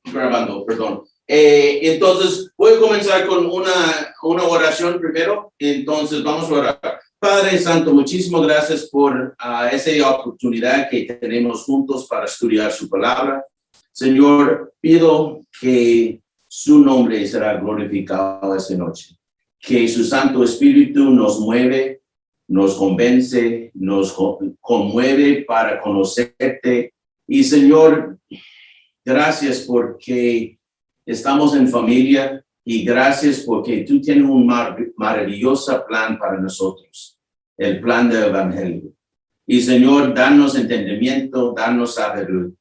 Grabando, perdón. Entonces, voy a comenzar con una oración primero. Entonces, vamos a orar. Padre Santo, muchísimas gracias por esa oportunidad que tenemos juntos para estudiar su palabra. Señor, pido que su nombre será glorificado esta noche. Que su Santo Espíritu nos mueve, nos convence, nos conmueve para conocerte. Y Señor, gracias porque estamos en familia y gracias porque tú tienes un maravilloso plan para nosotros, el plan del Evangelio. Y Señor, danos entendimiento, danos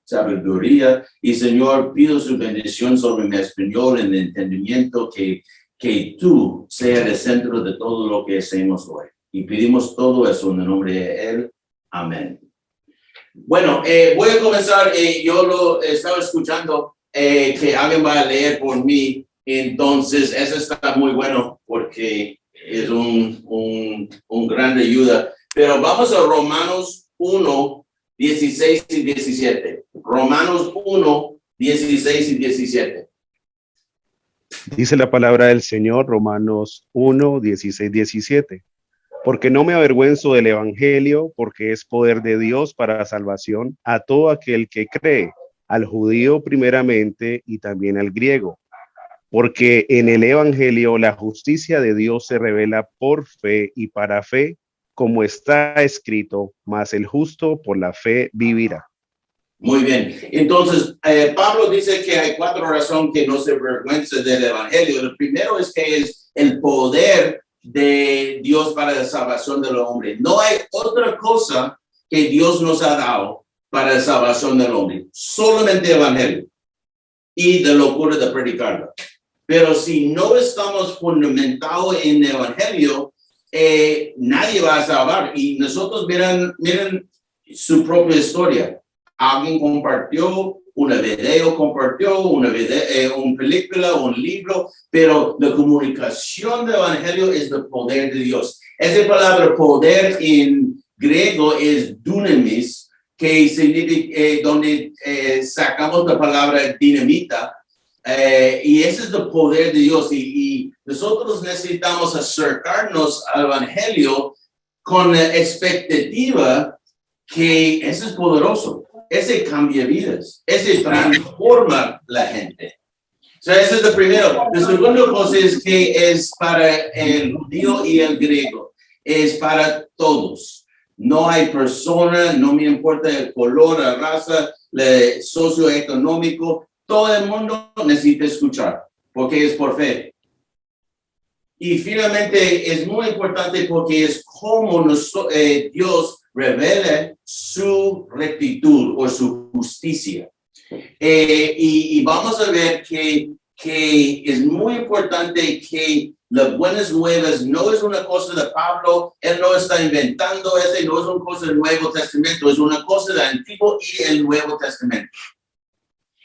sabiduría. Y Señor, pido su bendición sobre mi español en el entendimiento que tú seas el centro de todo lo que hacemos hoy. Y pedimos todo eso en el nombre de Él. Amén. Bueno, voy a comenzar. Yo lo estaba escuchando que alguien va a leer por mí. Entonces, eso está muy bueno porque es un gran ayuda. Pero vamos a Romanos 1, 16 y 17. Romanos 1, 16 y 17. Dice la palabra del Señor, Romanos 1, 16, 17. Porque no me avergüenzo del evangelio, porque es poder de Dios para salvación a todo aquel que cree, al judío primeramente y también al griego. Porque en el evangelio la justicia de Dios se revela por fe y para fe, como está escrito, mas el justo por la fe vivirá. Muy bien. Entonces, Pablo dice que hay 4 razones que no se avergüenza del evangelio. El primero es que es el poder de Dios para la salvación del hombre. No hay otra cosa que Dios nos ha dado para la salvación del hombre. Solamente el evangelio y de locura de predicarlo. Pero si no estamos fundamentados en el evangelio, nadie va a salvar. Y nosotros miren su propia historia. Alguien compartió una película, un libro, pero la comunicación del evangelio es el poder de Dios. Esa palabra poder en griego es dunamis, que significa donde sacamos la palabra dinamita, y ese es el poder de Dios. Y nosotros necesitamos acercarnos al evangelio con la expectativa que ese es poderoso. Ese cambia vidas, ese transforma la gente. O sea, ese es el primero. La segunda cosa es que es para el judío y el griego. Es para todos. No hay persona, no me importa el color, la raza, el socioeconómico. Todo el mundo necesita escuchar, porque es por fe. Y finalmente es muy importante porque es como Dios revela su rectitud o su justicia. Y vamos a ver que es muy importante que las buenas nuevas no es una cosa de Pablo, él no está inventando ese, no es una cosa del Nuevo Testamento, es una cosa del Antiguo y el Nuevo Testamento.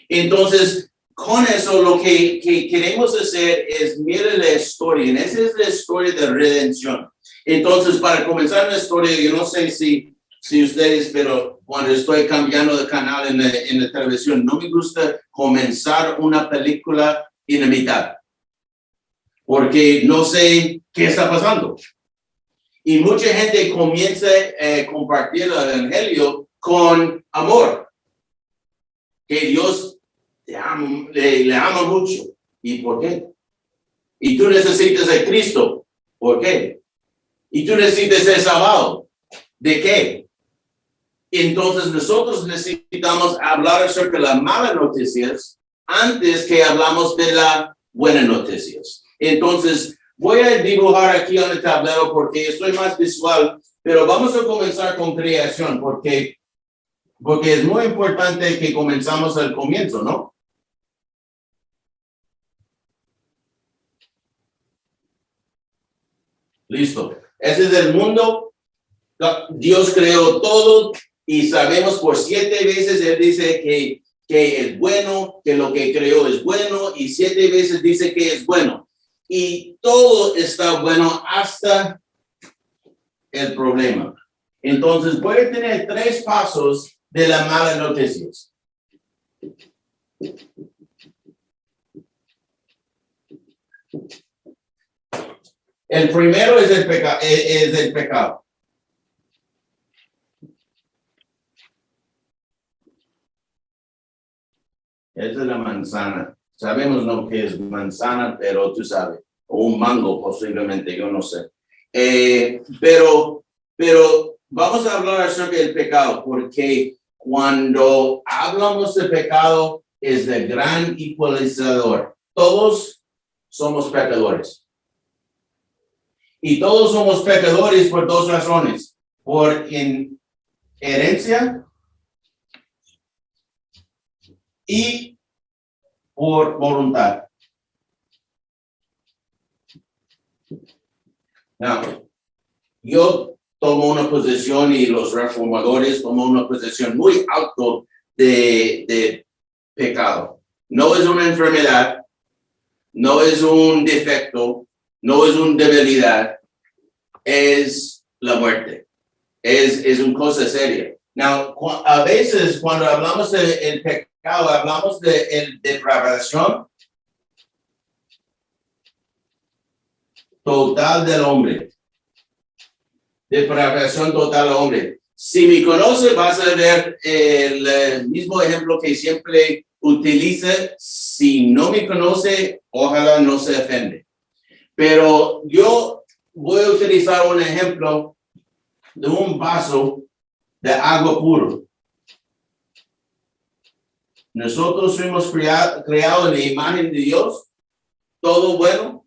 Entonces, con eso lo que queremos hacer es mirar la historia, y esa es la historia de redención. Entonces, para comenzar la historia, yo no sé si ustedes, pero cuando estoy cambiando de canal en la televisión, no me gusta comenzar una película en la mitad, porque no sé qué está pasando. Y mucha gente comienza a compartir el evangelio con amor, que Dios le ama mucho. ¿Y por qué? Y tú necesitas a Cristo. ¿Por qué? Y tú necesitas ser salvado. ¿De qué? Entonces nosotros necesitamos hablar acerca de las malas noticias antes que hablamos de las buenas noticias. Entonces voy a dibujar aquí en el tablero porque estoy más visual, pero vamos a comenzar con creación porque es muy importante que comenzamos al comienzo, ¿no? Listo. Ese es el mundo. Dios creó todo y sabemos por 7 veces Él dice que es bueno, que lo que creó es bueno y 7 veces dice que es bueno. Y todo está bueno hasta el problema. Entonces voy a tener 3 pasos de las malas noticias. El primero es el pecado. Esa es la manzana. Sabemos no que es manzana, pero tú sabes. O un mango posiblemente, yo no sé. Pero vamos a hablar acerca del pecado, porque cuando hablamos de pecado es el gran ecualizador. Todos somos pecadores. Y todos somos pecadores por dos razones. Por herencia y por voluntad. Now, yo tomo una posición y los reformadores toman una posición muy alto de pecado. No es una enfermedad, no es un defecto, no es una debilidad, es la muerte. Es una cosa seria. Now, a veces cuando hablamos del pecado, hablamos de depravación total del hombre. Depravación total del hombre. Si me conoce, vas a ver el mismo ejemplo que siempre utilice. Si no me conoce, ojalá no se ofende. Pero yo voy a utilizar un ejemplo de un vaso de agua puro. Nosotros fuimos creados en la imagen de Dios, todo bueno,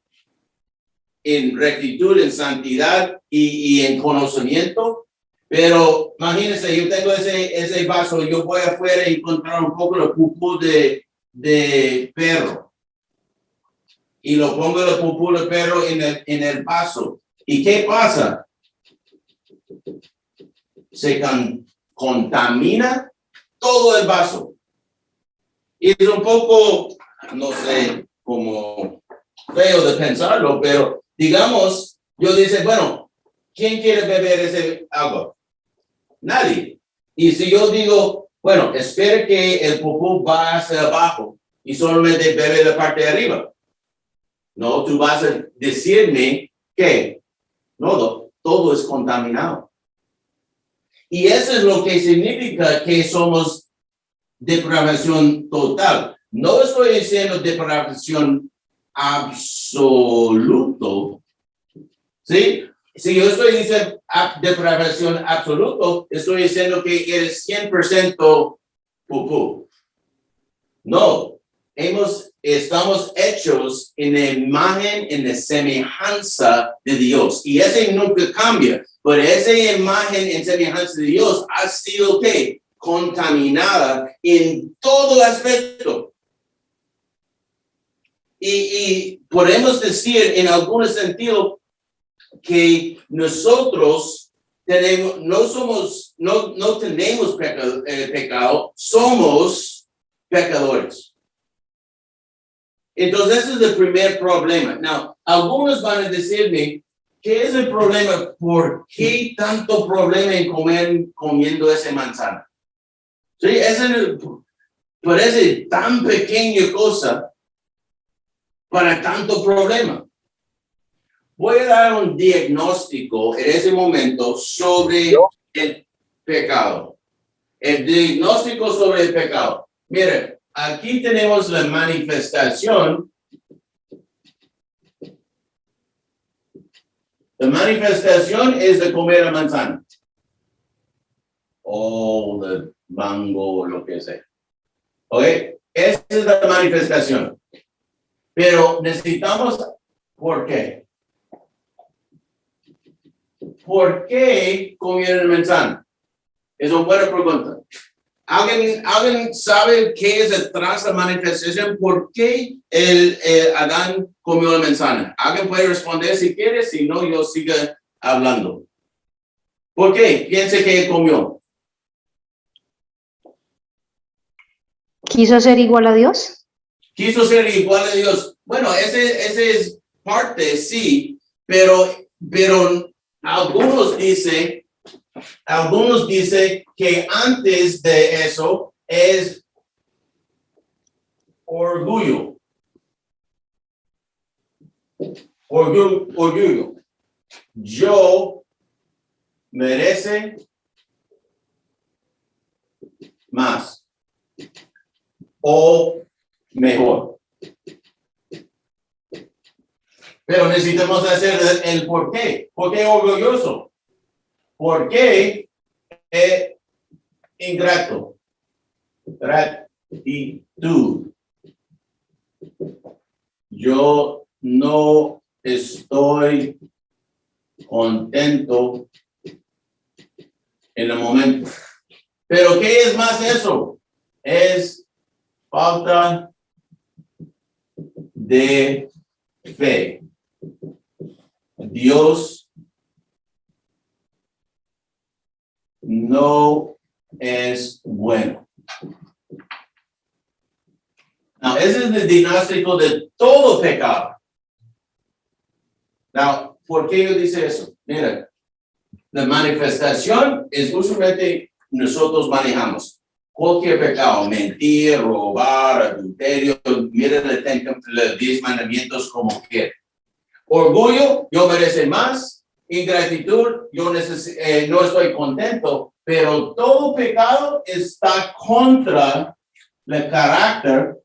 en rectitud, en santidad y en conocimiento. Pero imagínense, yo tengo ese vaso, yo voy afuera y encontrar un poco de pupú de perro. Y lo pongo el pupú de perro en el vaso. ¿Y qué pasa? Se contamina todo el vaso. Y es un poco, no sé, como feo de pensarlo, pero digamos, yo dice, bueno, ¿quién quiere beber ese agua? Nadie. Y si yo digo, bueno, espere que el popó va hacia abajo y solamente bebe la parte de arriba. No, tú vas a decirme que no, todo es contaminado. Y eso es lo que significa que somos depravación total. No estoy diciendo depravación absoluto, ¿sí? Si yo estoy diciendo depravación absoluto, estoy diciendo que eres 100% pupú. No, estamos hechos en la imagen, en la semejanza de Dios. Y ese nunca cambia. Pero esa imagen en semejanza de Dios ha sido ¿qué? Contaminada en todo aspecto. Y podemos decir en algún sentido que nosotros no tenemos pecado, somos pecadores. Entonces ese es el primer problema. Now, algunos van a decirme, ¿qué es el problema? ¿Por qué tanto problema en comiendo esa manzana? Sí, parece tan pequeña cosa para tanto problema. Voy a dar un diagnóstico en ese momento sobre el pecado. El diagnóstico sobre el pecado. Mire, aquí tenemos la manifestación. La manifestación es de comer la manzana. O de mango, lo que sea. ¿Ok? Esa es la manifestación. Pero necesitamos, ¿por qué? ¿Por qué comieron manzana? Es una buena pregunta. ¿Alguien sabe qué es detrás de la manifestación? ¿Por qué Adán comió la manzana? ¿Alguien puede responder si quiere? Si no, yo sigo hablando. ¿Por qué? Piense que él comió. ¿Quiso ser igual a Dios? Quiso ser igual a Dios. Bueno, ese es parte, sí, pero algunos dicen que antes de eso es orgullo. Orgullo. Yo merece más o mejor. Pero necesitamos hacer el por qué. ¿Por qué orgulloso? ¿Por qué ingrato? Gratitud. Yo no estoy contento en el momento. Pero ¿qué es más eso? Es falta de fe. Dios no es bueno. Now, ese es el diagnóstico de todo pecado. Now, ¿por qué yo dice eso? Mira, la manifestación es usualmente nosotros manejamos cualquier pecado, mentir, robar, adulterio, mira los 10 mandamientos como quiera. Orgullo, yo merece más. Ingratitud, yo no estoy contento, pero todo pecado está contra el carácter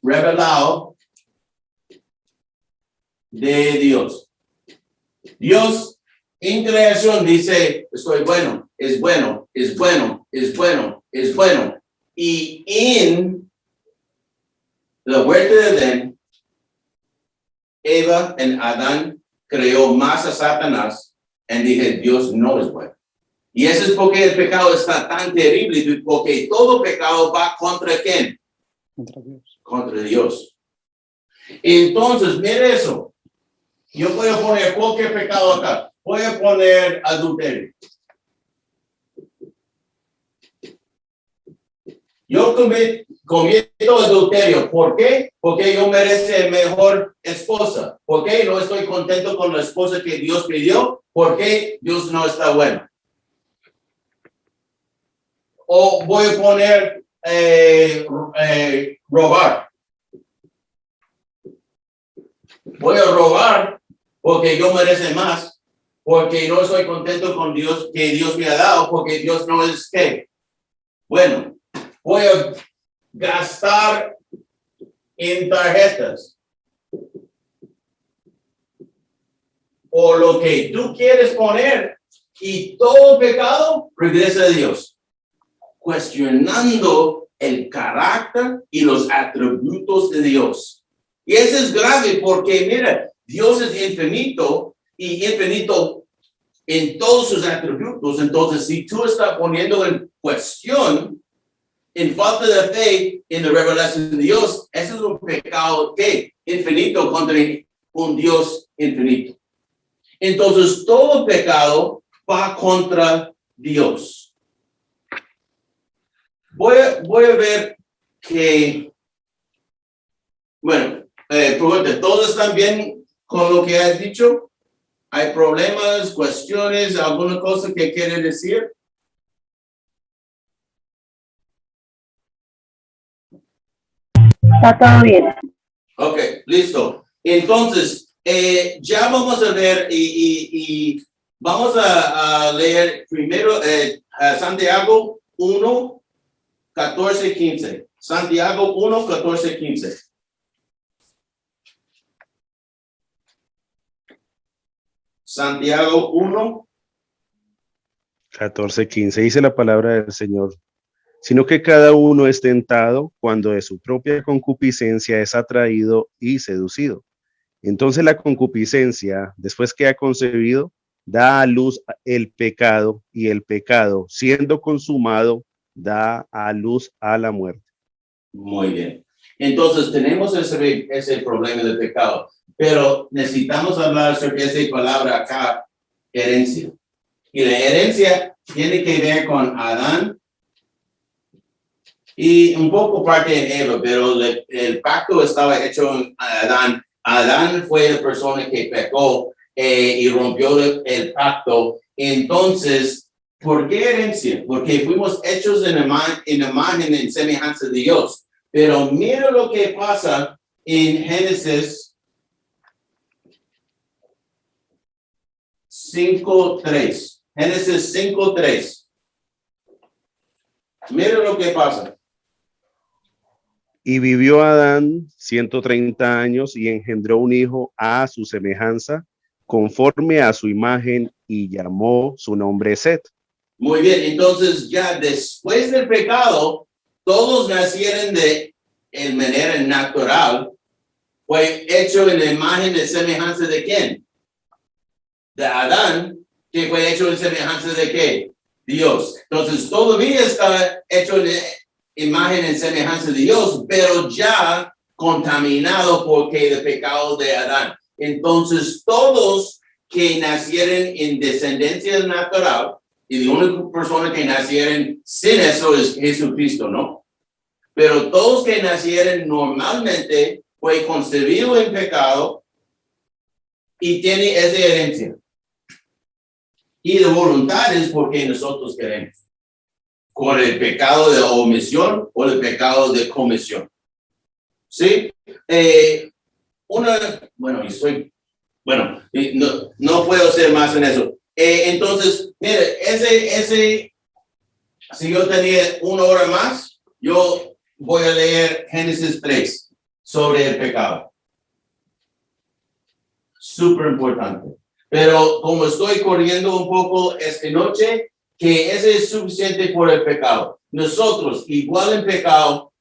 revelado de Dios. Dios en creación dice, estoy bueno, es bueno, es bueno, es bueno, es bueno. Y en la huerta de Edén, Eva en Adán creó más a Satanás y dije, Dios no es bueno. Y eso es porque el pecado está tan terrible, porque todo pecado va contra ¿quién? Contra Dios. Contra Dios. Entonces, mire eso. Yo voy a poner cualquier pecado acá. Voy a poner adulterio. Yo cometo adulterio. ¿Por qué? Porque yo merece mejor esposa. ¿Por qué no estoy contento con la esposa que Dios me dio? ¿Por qué Dios no está bueno? O voy a poner robar. Voy a robar porque yo merece más, porque no estoy contento con Dios que Dios me ha dado, porque Dios no es ¿qué? Bueno, voy a gastar en tarjetas. O lo que tú quieres poner y todo pecado regresa a Dios. Cuestionando el carácter y los atributos de Dios. Y eso es grave porque, mira, Dios es infinito y infinito en todos sus atributos. Entonces, si tú estás poniendo en cuestión, en falta de fe en la revelación de Dios, eso es un pecado que infinito contra un Dios infinito. Entonces, todo pecado va contra Dios. Voy a ver que, bueno, pregunta, ¿todos están bien con lo que has dicho? ¿Hay problemas, cuestiones, alguna cosa que quiere decir? Está todo bien. Ok, listo. Entonces, ya vamos a ver y vamos a leer primero a Santiago 1, 14, 15. Santiago 1, 14, 15. Santiago 1. 14:15 dice la palabra del Señor, sino que cada uno es tentado cuando de su propia concupiscencia es atraído y seducido. Entonces la concupiscencia, después que ha concebido, da a luz el pecado, y el pecado, siendo consumado, da a luz a la muerte. Muy bien. Entonces tenemos ese problema de pecado, pero necesitamos hablar sobre esa palabra acá, herencia. Y la herencia tiene que ver con Adán y un poco parte de Eva, pero el pacto estaba hecho en Adán. Adán fue la persona que pecó y rompió el pacto. Entonces, ¿Por qué herencia? Porque fuimos hechos en imagen y semejanza de Dios. Pero mira lo que pasa en Génesis 5:3. Génesis 5:3. Mira lo que pasa. Y vivió Adán 130 años y engendró un hijo a su semejanza, conforme a su imagen, y llamó su nombre Set. Muy bien, entonces ya después del pecado, todos nacieron de manera natural. Fue hecho en la imagen y semejanza de ¿quién? De Adán, que fue hecho en semejanza de ¿qué? Dios. Entonces todavía está hecho en imagen y semejanza de Dios, pero ya contaminado porque el pecado de Adán. Entonces todos que nacieron en descendencia natural, y la única persona que nacieron sin eso es Jesucristo, ¿no? Pero todos que nacieron normalmente fue concebido en pecado y tiene esa herencia. Y la voluntad es porque nosotros queremos. Con el pecado de omisión o el pecado de comisión. ¿Sí? No puedo hacer más en eso. Entonces, mire, si yo tenía 1 hora más, yo voy a leer Génesis 3 sobre el pecado. Súper importante. Pero como estoy corriendo un poco esta noche, que ese es suficiente por el pecado. Nosotros, igual en pecado,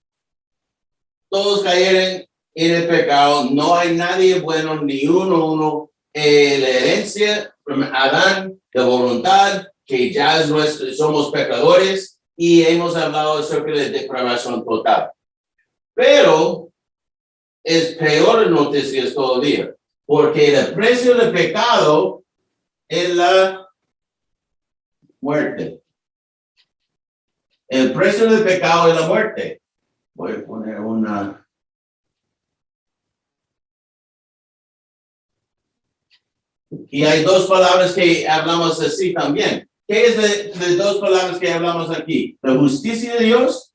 todos cayeron en el pecado. No hay nadie bueno, ni uno. La herencia, Adán, de voluntad, que ya es somos pecadores, y hemos hablado acerca de depravación total. Pero es peor noticias todavía, porque el precio del pecado es la muerte. El precio del pecado es la muerte. Voy a poner una. Y hay 2 palabras que hablamos así también. ¿Qué es de 2 palabras que hablamos aquí? La justicia de Dios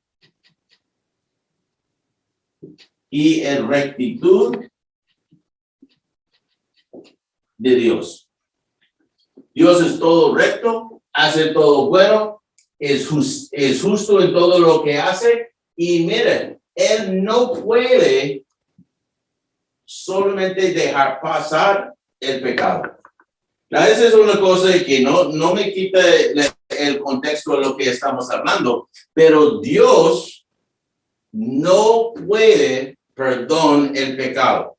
y el rectitud de Dios. Dios es todo recto, hace todo bueno, es justo en todo lo que hace. Y miren, Él no puede solamente dejar pasar el pecado. Esa es una cosa que no me quita el contexto de lo que estamos hablando, pero Dios no puede perdonar el pecado.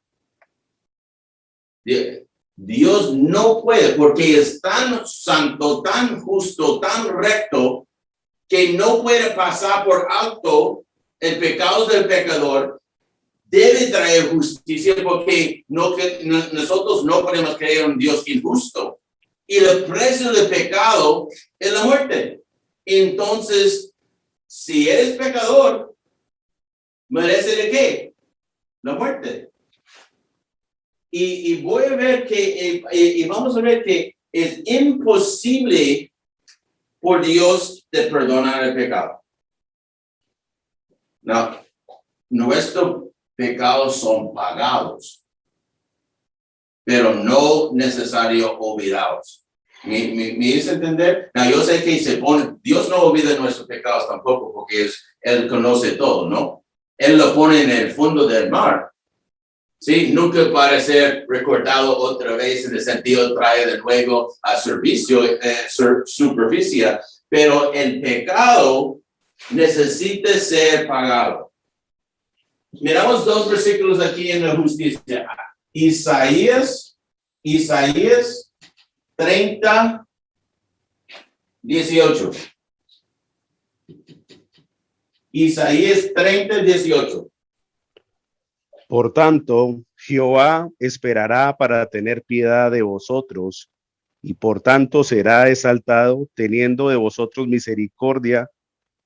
Dios no puede, porque es tan santo, tan justo, tan recto, que no puede pasar por alto el pecado del pecador. Debe traer justicia, porque nosotros no podemos creer en un Dios injusto. Y el precio del pecado es la muerte. Entonces, si eres pecador, ¿merece de qué? La muerte. Y voy a ver y vamos a ver que es imposible por Dios de perdonar el pecado. No, nuestros pecados son pagados, pero no necesario olvidados. ¿Me hice entender? No, yo sé que Dios no olvida nuestros pecados tampoco, porque Él conoce todo, ¿no? Él lo pone en el fondo del mar. ¿Sí? Nunca para ser recordado otra vez, en el sentido trae de nuevo a servicio, superficie, pero el pecado necesita ser pagado. Miramos 2 versículos aquí en la justicia. Isaías 30, 18. Isaías 30, 18. Por tanto, Jehová esperará para tener piedad de vosotros, y por tanto será exaltado, teniendo de vosotros misericordia,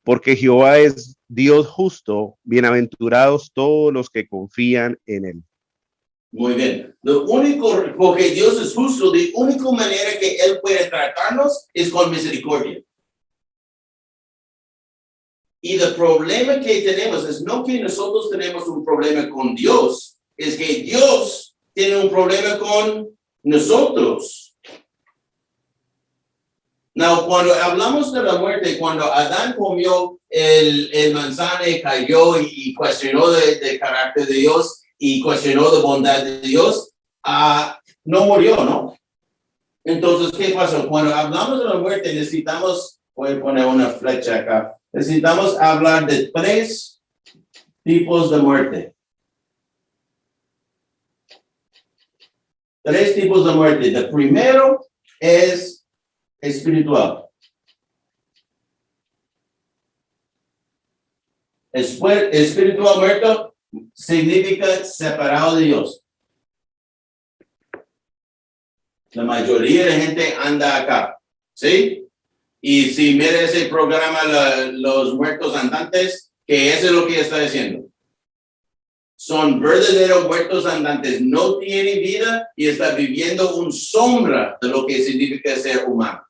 porque Jehová es Dios justo, bienaventurados todos los que confían en él. Muy bien. Lo único, porque Dios es justo, la única manera que Él puede tratarnos es con misericordia. Y el problema que tenemos es no que nosotros tenemos un problema con Dios, es que Dios tiene un problema con nosotros. Now, cuando hablamos de la muerte, cuando Adán comió el manzana y cayó y cuestionó del carácter de Dios y cuestionó la bondad de Dios, no murió, ¿no? Entonces, ¿qué pasó? Cuando hablamos de la muerte, necesitamos, voy a poner una flecha acá, necesitamos hablar de 3 tipos de muerte. 3 tipos de muerte. El primero es espiritual. Espiritual muerto significa separado de Dios. La mayoría de gente anda acá, ¿sí? Y si mira ese programa, Los Muertos Andantes, que eso es lo que está diciendo. Son verdaderos muertos andantes, no tienen vida y están viviendo una sombra de lo que significa ser humano.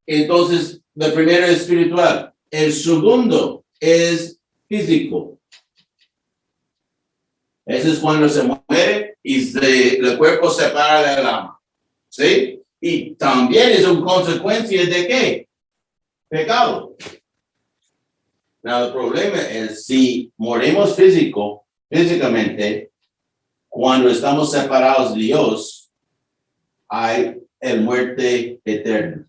Entonces, el primero es espiritual. El segundo es físico. Ese es cuando se muere y el cuerpo se separa del alma. ¿Sí? Y también es una consecuencia de ¿qué? Pecado. El problema es si morimos físicamente, cuando estamos separados de Dios, hay el muerte eterna.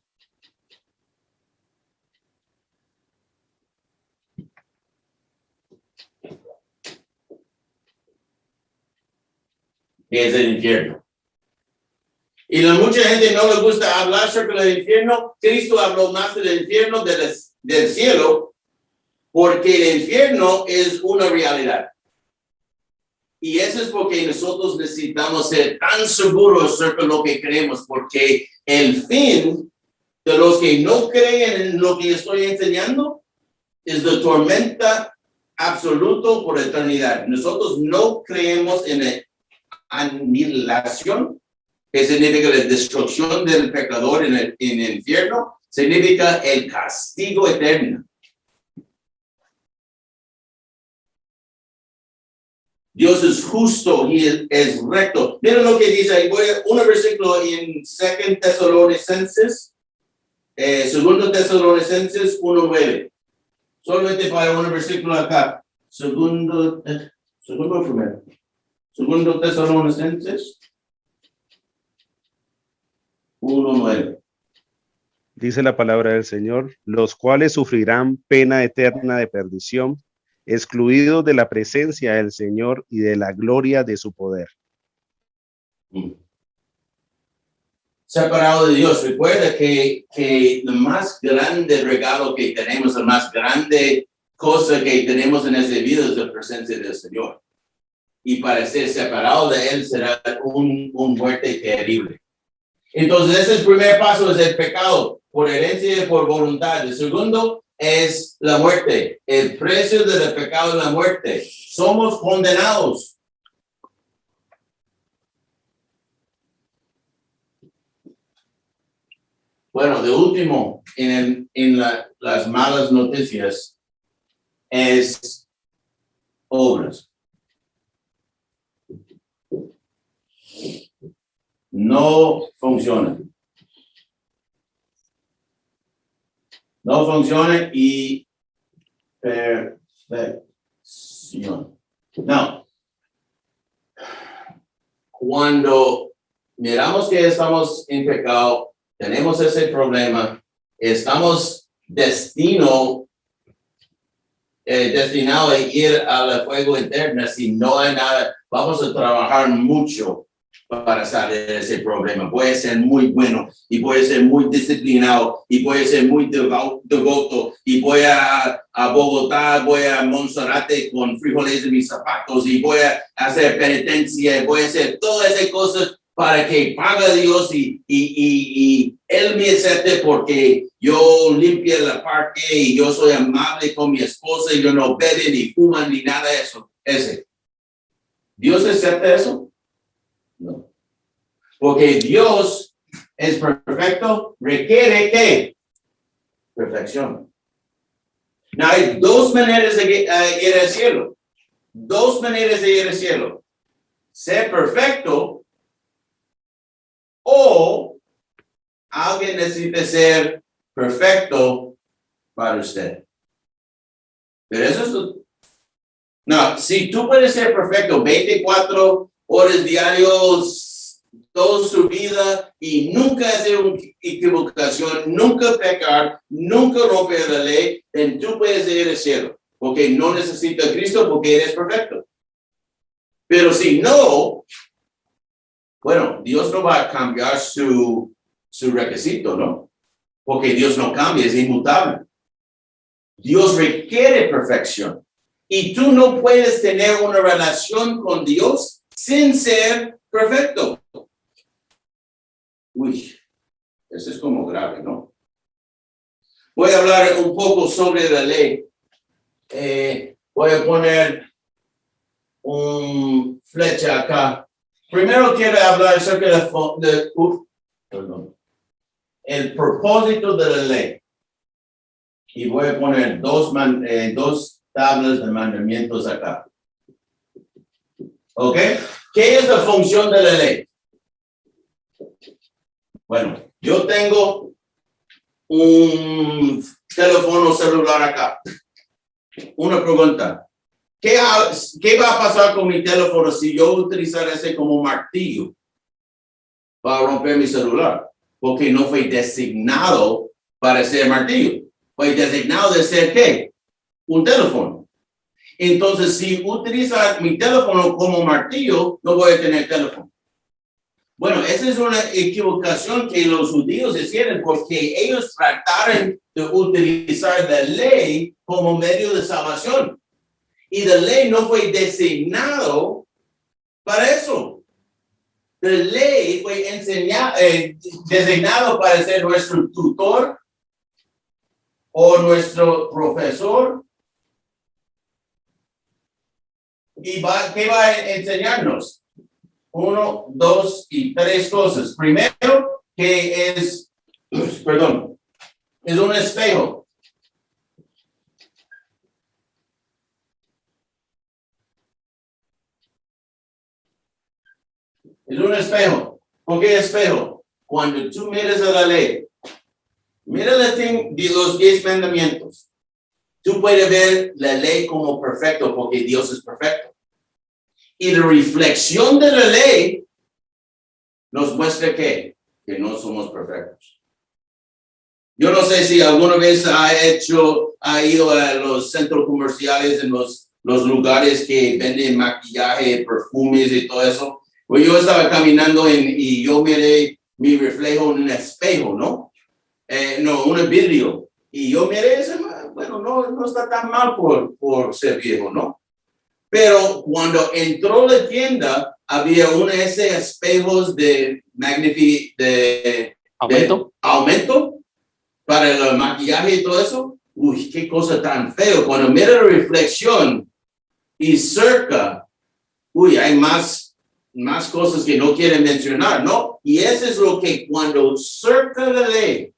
Que es el infierno. Y a mucha gente no le gusta hablar sobre el infierno. Cristo habló más del infierno del cielo, porque el infierno es una realidad. Y eso es porque nosotros necesitamos ser tan seguros sobre lo que creemos, porque el fin de los que no creen en lo que estoy enseñando es la tormenta absoluta por eternidad. Nosotros no creemos en la aniquilación, que significa la destrucción del pecador en el infierno, significa el castigo eterno. Dios es justo y es recto. Miren lo que dice ahí. Voy a un versículo en 2 Tesalonicenses 1:9. Solamente para un versículo acá. Segundo primero. 2 Tesalonicenses 1:9. Dice la palabra del Señor, los cuales sufrirán pena eterna de perdición, excluidos de la presencia del Señor y de la gloria de su poder. Separado de Dios. Recuerda que el más grande regalo que tenemos, la más grande cosa que tenemos en esta vida es la presencia del Señor. Y para ser separado de Él será un muerte terrible. Entonces, ese es el primer paso, es el pecado, por herencia y por voluntad. El segundo es la muerte. El precio del pecado es la muerte. Somos condenados. Bueno, de último, las malas noticias es obras. No funciona. No funciona y perfección. No. Cuando miramos que estamos en pecado, tenemos ese problema, estamos destinados a ir al fuego eterno. Si no hay nada, vamos a trabajar mucho para salir de ese problema. Puede ser muy bueno y puede ser muy disciplinado y puede ser muy devoto y voy a Bogotá, voy a Monserrate con frijoles en mis zapatos y voy a hacer penitencia y voy a hacer todas esas cosas para que pague Dios y Él me acepte porque yo limpio la parte y yo soy amable con mi esposa y yo no bebo ni fumo ni nada de eso. ¿Dios acepta eso? No. Porque Dios es perfecto, requiere ¿qué? Perfección. Now, hay dos maneras de ir al cielo. Dos maneras de ir al cielo. Ser perfecto o alguien necesita ser perfecto para usted. Pero eso es... No, si tú puedes ser perfecto 24 horas diarios, toda su vida y nunca hacer una equivocación, nunca pecar, nunca romper la ley, then tú puedes ir al cielo. Porque no necesitas a Cristo porque eres perfecto. Pero si no, bueno, Dios no va a cambiar su requisito, ¿no? Porque Dios no cambia, es inmutable. Dios requiere perfección. Y tú no puedes tener una relación con Dios sin ser perfecto. Uy, eso es como grave, ¿no? Voy a hablar un poco sobre la ley. Voy a poner un flecha acá. Primero quiero hablar acerca el propósito de la ley. Y voy a poner dos tablas de mandamientos acá. ¿Ok? ¿Qué es la función de la ley? Bueno, yo tengo un teléfono celular acá. Una pregunta. ¿Qué va a pasar con mi teléfono si yo utilizar ese como martillo para romper mi celular? Porque no fue designado para ser martillo. Fue designado de ser ¿qué? Un teléfono. Entonces, si utiliza mi teléfono como martillo, no voy a tener teléfono. Bueno, esa es una equivocación que los judíos hicieron porque ellos trataron de utilizar la ley como medio de salvación. Y la ley no fue designado para eso. La ley fue designado para ser nuestro tutor o nuestro profesor. ¿Y qué va a enseñarnos? 1, 2 y 3 cosas. Primero, que es un espejo. Es un espejo. ¿Por qué espejo? Cuando tú miras a la ley, mira los 10 mandamientos. Tú puedes ver la ley como perfecto porque Dios es perfecto. Y la reflexión de la ley nos muestra que no somos perfectos. Yo no sé si alguna vez ha ido a los centros comerciales en los lugares que venden maquillaje, perfumes y todo eso. Pues yo estaba caminando y yo miré mi reflejo en un espejo, ¿no? Un vidrio. Y yo miré ese, bueno, no está tan mal por ser viejo, ¿no? Pero cuando entró a la tienda, había uno de esos espejos de aumento para el maquillaje y todo eso. Uy, qué cosa tan feo. Cuando mira la reflexión y cerca, uy, hay más cosas que no quieren mencionar, ¿no? Y eso es lo que cuando cerca de la ley,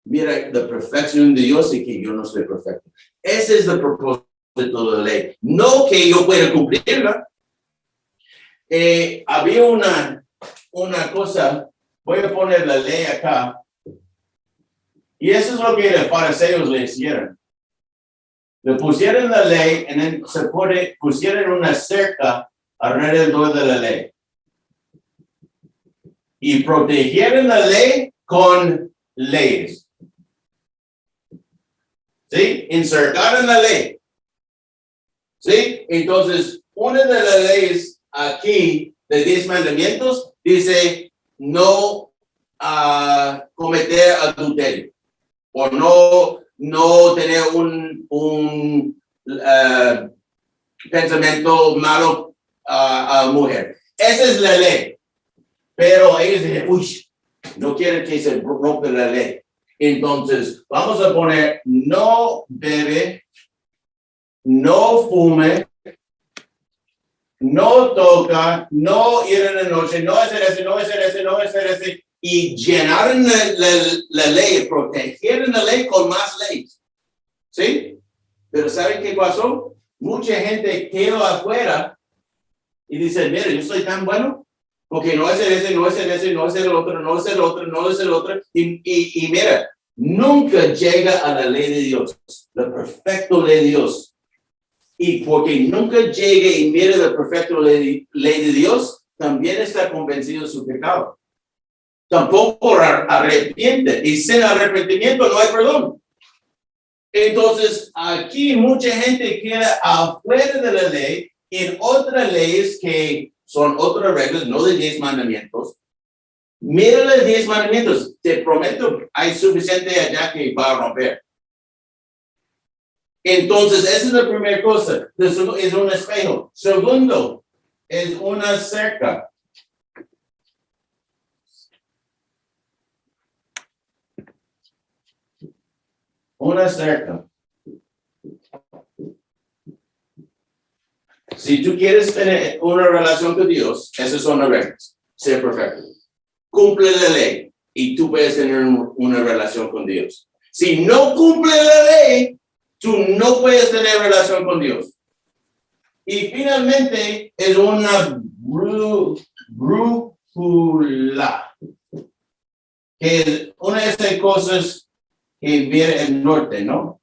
mira la perfección de Dios y que yo no soy perfecto. Ese es el propósito de toda la ley. No que yo pueda cumplirla. Había una cosa, voy a poner la ley acá. Y eso es lo que los fariseos le hicieron. Le pusieron la ley y pusieron una cerca alrededor de la ley. Y protegieron la ley con leyes. ¿Sí? Encercaron la ley. ¿Sí? Entonces, una de las leyes aquí de 10 mandamientos dice no cometer adulterio o no tener un pensamiento malo a mujer. Esa es la ley. Pero ellos dicen, uy, no quieren que se rompa la ley. Entonces, vamos a poner no bebe, no fume, no toca, no ir en la noche, no hacer ese, y llenaron la ley, protegieron la ley con más leyes. ¿sí? Pero ¿saben qué pasó? Mucha gente quedó afuera y dice, mire, yo soy tan bueno, porque no es ese, no es ese, no es el otro, no es el otro, no es el otro. Y mira, nunca llega a la ley de Dios, la perfecta ley de Dios. Y porque nunca llegue y mire la perfecta ley de Dios, también está convencido de su pecado. Tampoco arrepiente. Y sin arrepentimiento no hay perdón. Entonces, aquí mucha gente queda afuera de la ley en otras leyes que son otras reglas, no de 10 mandamientos. Mira los 10 mandamientos. Te prometo, hay suficiente allá que va a romper. Entonces, esa es la primera cosa. Es un espejo. Segundo, es una cerca. Una cerca. Si tú quieres tener una relación con Dios, esas son las reglas. Ser perfecto. Cumple la ley y tú puedes tener una relación con Dios. Si no cumple la ley, tú no puedes tener relación con Dios. Y finalmente es una brújula, que es una de esas cosas que viene el norte, ¿no?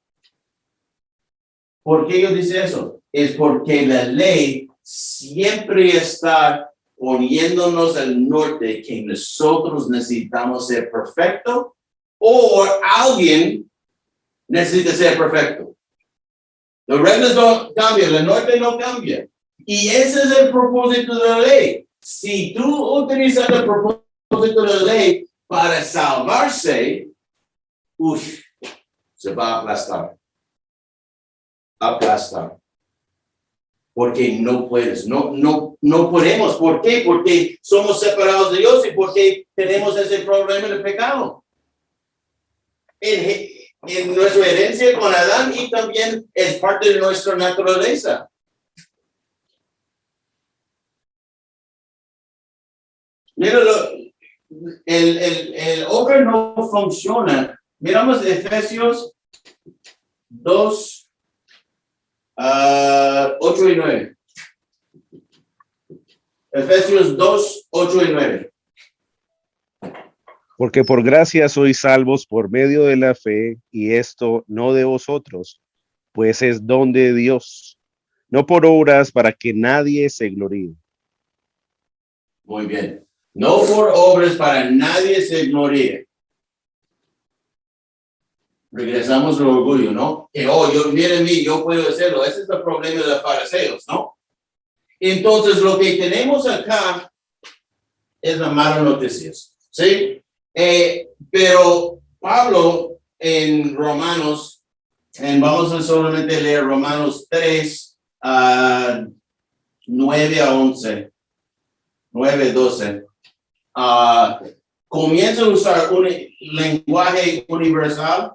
¿Por qué yo dice eso? Es porque la ley siempre está poniéndonos al norte que nosotros necesitamos ser perfecto o alguien necesita ser perfecto. Las reglas no cambian, el norte no cambia. Y ese es el propósito de la ley. Si tú utilizas el propósito de la ley para salvarse, se va a aplastar. Porque no puedes, no podemos. ¿Por qué? Porque somos separados de Dios y porque tenemos ese problema de pecado. En nuestra herencia con Adán y también es parte de nuestra naturaleza. Míralo, el obra no funciona. Miramos Efesios 2, 8 y 9. Efesios 2, 8 y 9. Porque por gracia sois salvos por medio de la fe, y esto no de vosotros, pues es don de Dios, no por obras para que nadie se gloríe. Muy bien. No por obras para nadie se gloríe. Regresamos al orgullo, ¿no? Que, miren mí, yo puedo hacerlo. Ese es el problema de los fariseos, ¿no? Entonces, lo que tenemos acá es la mala noticias, ¿sí? Pero Pablo en Romanos, vamos a solamente leer Romanos 3, 9 a 11, 9 a 12. Comienza a usar un lenguaje universal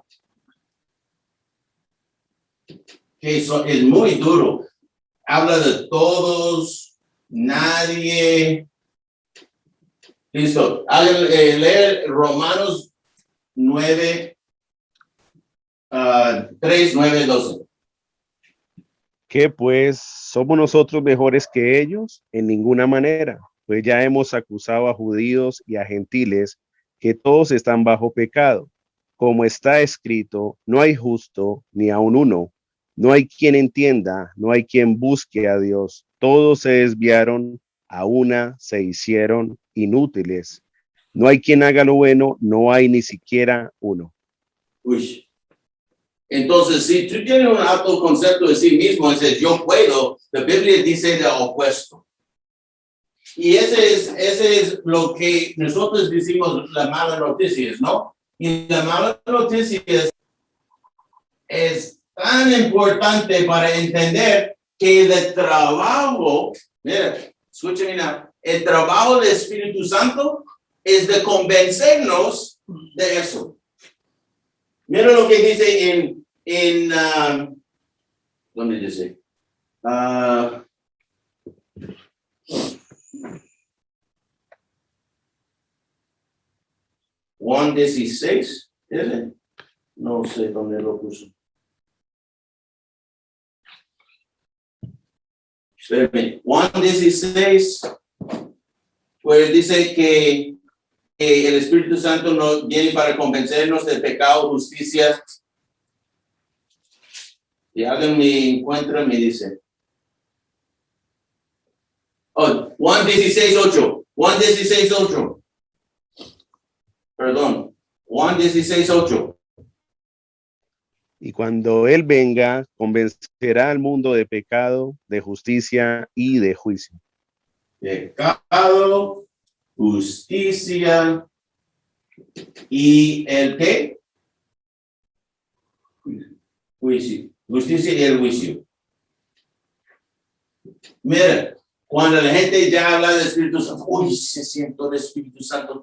que es muy duro. Habla de todos, nadie. Listo. Leer Romanos 9, 3, 9, 12. ¿Qué pues somos nosotros mejores que ellos? En ninguna manera, pues ya hemos acusado a judíos y a gentiles que todos están bajo pecado. Como está escrito, no hay justo ni aun uno, no hay quien entienda, no hay quien busque a Dios. Todos se desviaron, a una se hicieron inútiles. No hay quien haga lo bueno, no hay ni siquiera uno. Uy. Entonces, si tú tienes un alto concepto de sí mismo, dices, yo puedo, la Biblia dice lo opuesto. Y ese es lo que nosotros decimos la mala noticia, ¿no? Y la mala noticia es tan importante para entender que el trabajo, mira, escúchame, el trabajo del Espíritu Santo es de convencernos de eso. Mira lo que dice ¿dónde dice? Juan 16, ¿es? No sé dónde lo puso. espérame, Juan 16, pues dice que el Espíritu Santo nos viene para convencernos de pecado, justicia. Si alguien me encuentra, me dice. Oh, Juan 16:8. Juan 16:8. Perdón. Juan 16:8. Y cuando Él venga, convencerá al mundo de pecado, de justicia y de juicio. Pecado, justicia y el ¿qué? Juicio. Justicia y el juicio. Mira, cuando la gente ya habla del Espíritu Santo, uy, se siento el Espíritu Santo,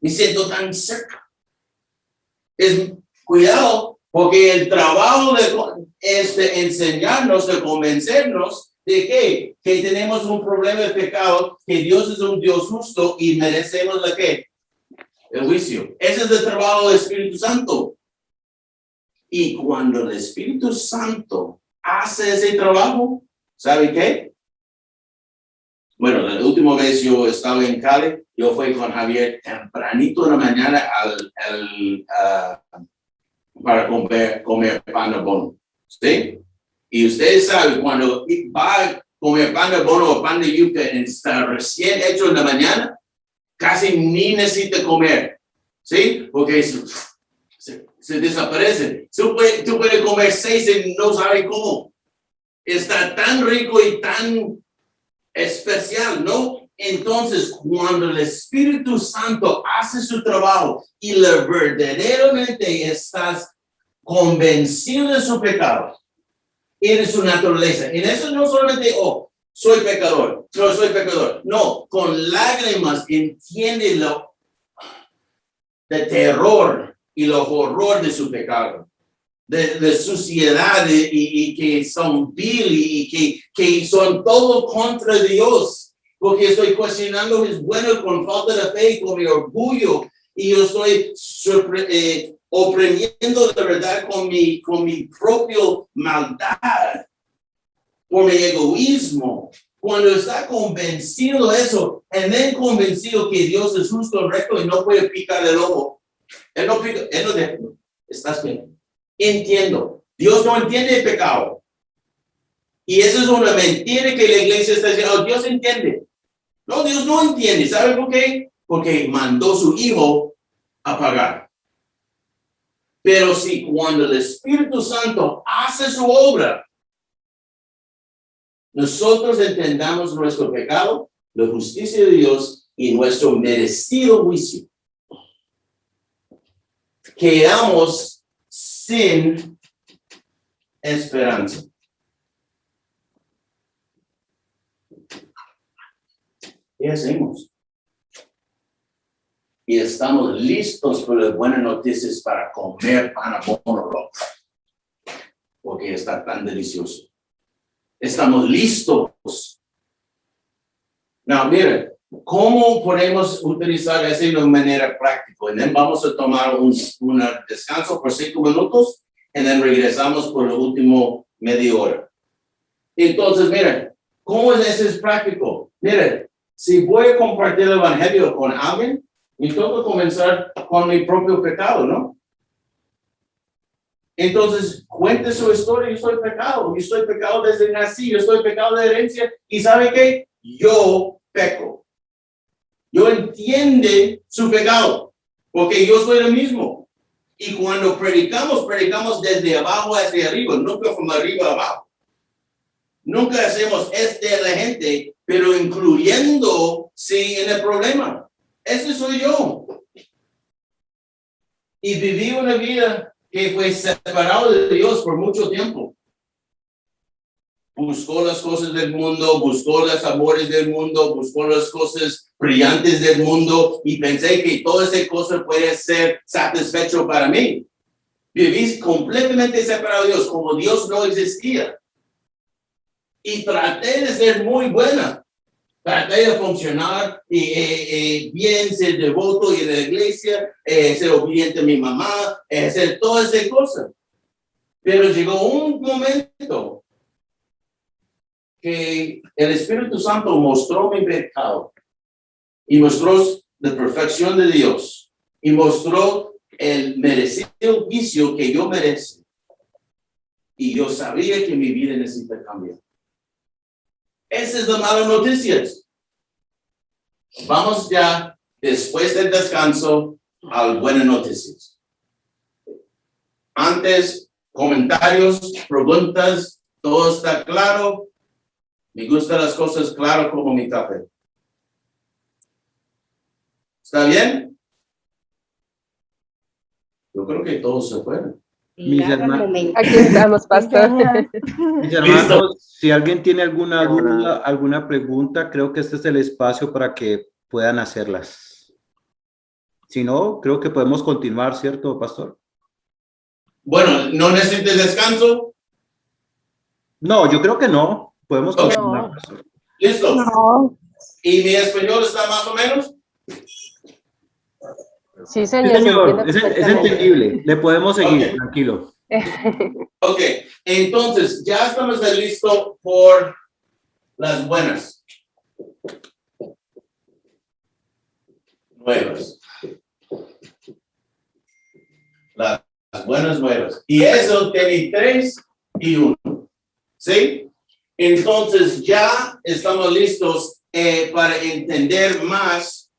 me siento tan cerca. Cuidado, porque el trabajo es de enseñarnos, de convencernos de que tenemos un problema de pecado, que Dios es un Dios justo y merecemos la ¿qué? El juicio. Ese es el trabajo del Espíritu Santo. Y cuando el Espíritu Santo hace ese trabajo, ¿sabe qué? Bueno, la última vez yo estaba en Cali, yo fui con Javier tempranito en la mañana para comer pan de bono, ¿sí? Y ustedes saben, cuando va a comer pan de bono o pan de yuca está recién hecho en la mañana, casi ni necesita comer, ¿sí? Porque se desaparece. Tú puedes comer 6 y no sabes cómo. Está tan rico y tan especial, ¿no? Entonces, cuando el Espíritu Santo hace su trabajo y verdaderamente estás convencido de su pecado y de su naturaleza, en eso no solamente, soy pecador. No, con lágrimas entiende lo de terror y lo horror de su pecado. De suciedad y que son vil y que son todo contra Dios, porque estoy cuestionando es bueno con falta de fe y con mi orgullo, y yo estoy oprimiendo de verdad con mi propia maldad, por mi egoísmo. Cuando está convencido de eso, y then convencido que Dios es justo, recto y no puede picar el ojo, él no pica, él no deja, estás bien. Entiendo. Dios no entiende el pecado. Y eso es una mentira que la iglesia está diciendo, Dios entiende. No, Dios no entiende. ¿Sabe por qué? Porque mandó su hijo a pagar. Pero si cuando el Espíritu Santo hace su obra, nosotros entendamos nuestro pecado, la justicia de Dios y nuestro merecido juicio, quedamos sin esperanza. ¿Qué hacemos? Y estamos listos por las buenas noticias para comer pan abono, porque está tan delicioso. Estamos listos. Now, mire, ¿cómo podemos utilizar eso de manera práctica? Y then vamos a tomar un descanso por 5 minutos y then regresamos por el último media hora. Entonces, miren, ¿cómo es práctico? Miren, si voy a compartir el evangelio con alguien, me toca comenzar con mi propio pecado, ¿no? Entonces, cuente su historia. Yo soy pecado desde que nací, yo soy pecado de herencia. ¿Y sabe qué? Yo peco. Yo entiende su pecado, porque yo soy el mismo. Y cuando predicamos desde abajo hacia arriba, nunca de arriba a abajo. Nunca hacemos de la gente, pero incluyendo, sí, en el problema. Ese soy yo. Y viví una vida que fue separado de Dios por mucho tiempo. Buscó las cosas del mundo, buscó los amores del mundo, buscó las cosas brillantes del mundo y pensé que toda esa cosa puede ser satisfecho para mí. Viví completamente separado de Dios, como Dios no existía. Y traté de ser muy buena. Traté de funcionar bien, ser devoto y de la iglesia, ser obediente a mi mamá, hacer todas esas cosas. Pero llegó un momento que el Espíritu Santo mostró mi pecado y mostró la perfección de Dios y mostró el merecido juicio que yo merezco. Y yo sabía que mi vida necesita cambiar. Esa es la mala noticia. Vamos ya, después del descanso, a las buenas noticias. Antes, comentarios, preguntas, todo está claro. Me gustan las cosas claras como mi café. ¿Está bien? Yo creo que todos se fueron. Mis Largo el hermanos. momento. Aquí estamos, pastor. Mis hermanos, si alguien tiene alguna duda, alguna pregunta, creo que este es el espacio para que puedan hacerlas. Si no, creo que podemos continuar, ¿cierto, pastor? Bueno, ¿no necesitas descanso? No, yo creo que no. Podemos continuar, pastor. ¿Listo? No. ¿Y mi español está más o menos? Sí, Sí, señor. señor, se es entiende perfectamente. entendible. Le podemos seguir, Ok. tranquilo. Ok, entonces ya estamos listos por las buenas nuevas. Las buenas nuevas. Y eso tiene 3 y 1. ¿Sí? Entonces ya estamos listos para entender más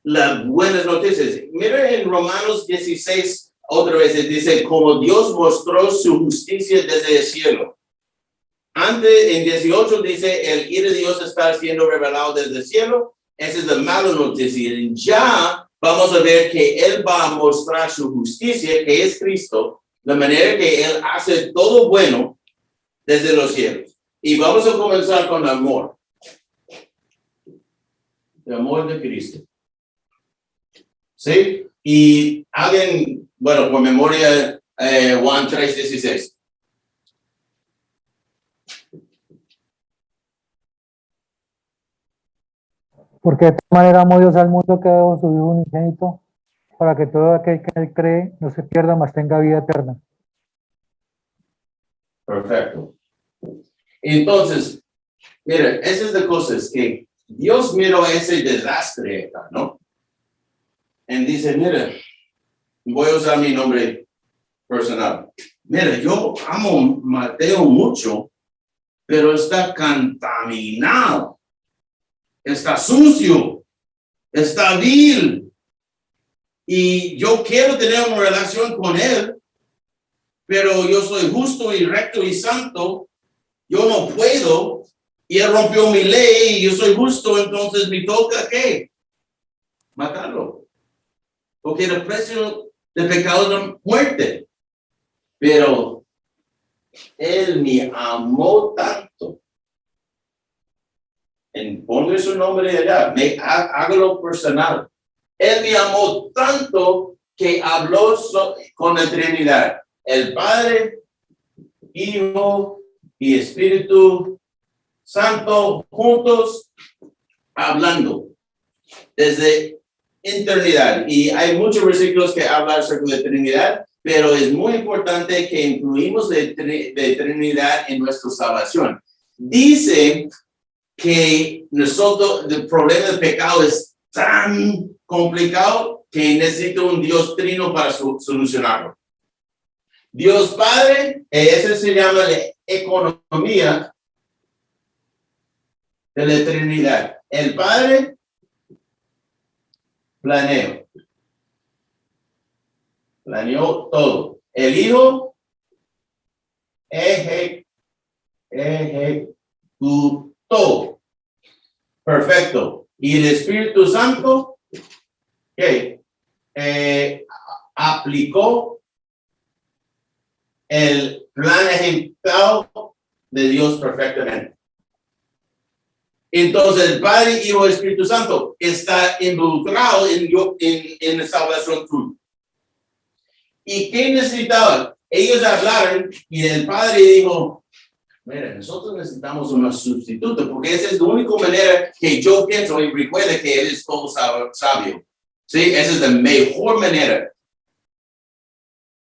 las buenas noticias. Mira en Romanos 16, otra vez dice, como Dios mostró su justicia desde el cielo. Antes, en 18 dice, el ira de Dios está siendo revelado desde el cielo. Esa es la mala noticia. Ya vamos a ver que Él va a mostrar su justicia, que es Cristo, de manera que Él hace todo bueno desde los cielos. Y vamos a comenzar con el amor. El amor de Cristo. ¿Sí? Y alguien, bueno, por memoria, Juan 3:16. Porque de tal manera amó Dios al mundo que ha dado su Hijo unigénito, para que todo aquel que en él cree no se pierda, mas tenga vida eterna. Perfecto. Entonces, mira, esa es la cosa, es que Dios miró ese desastre acá, ¿no? Y dice, mira, voy a usar mi nombre personal. Mira, yo amo Mateo mucho, pero está contaminado, está sucio, está vil. Y yo quiero tener una relación con él, pero yo soy justo y recto y santo. Yo no puedo. Y él rompió mi ley y yo soy justo, entonces me toca, ¿qué? Matarlo. Porque el precio del pecado es la muerte. Pero él me amó tanto. Ponle su nombre allá, hágalo personal. Él me amó tanto que habló con la Trinidad. El Padre, Hijo y Espíritu Santo juntos hablando desde eternidad. Y hay muchos versículos que hablan sobre la Trinidad, pero es muy importante que incluimos de Trinidad en nuestra salvación. Dice que nosotros, el problema del pecado es tan complicado que necesita un Dios trino para solucionarlo. Dios Padre, eso se llama la economía de la Trinidad. El Padre, planeó todo. El Hijo, ejecutó. Perfecto. Y el Espíritu Santo, ¿qué? Aplicó el plan ejecutado de Dios perfectamente. Entonces el Padre, Hijo y Espíritu Santo está involucrado en la salvación tuya. ¿Y qué necesitaban? Ellos hablaron y el Padre dijo, mira, nosotros necesitamos un sustituto porque esa es la única manera que yo pienso y recuerda que Él es todo sabio. ¿Sí? Esa es la mejor manera.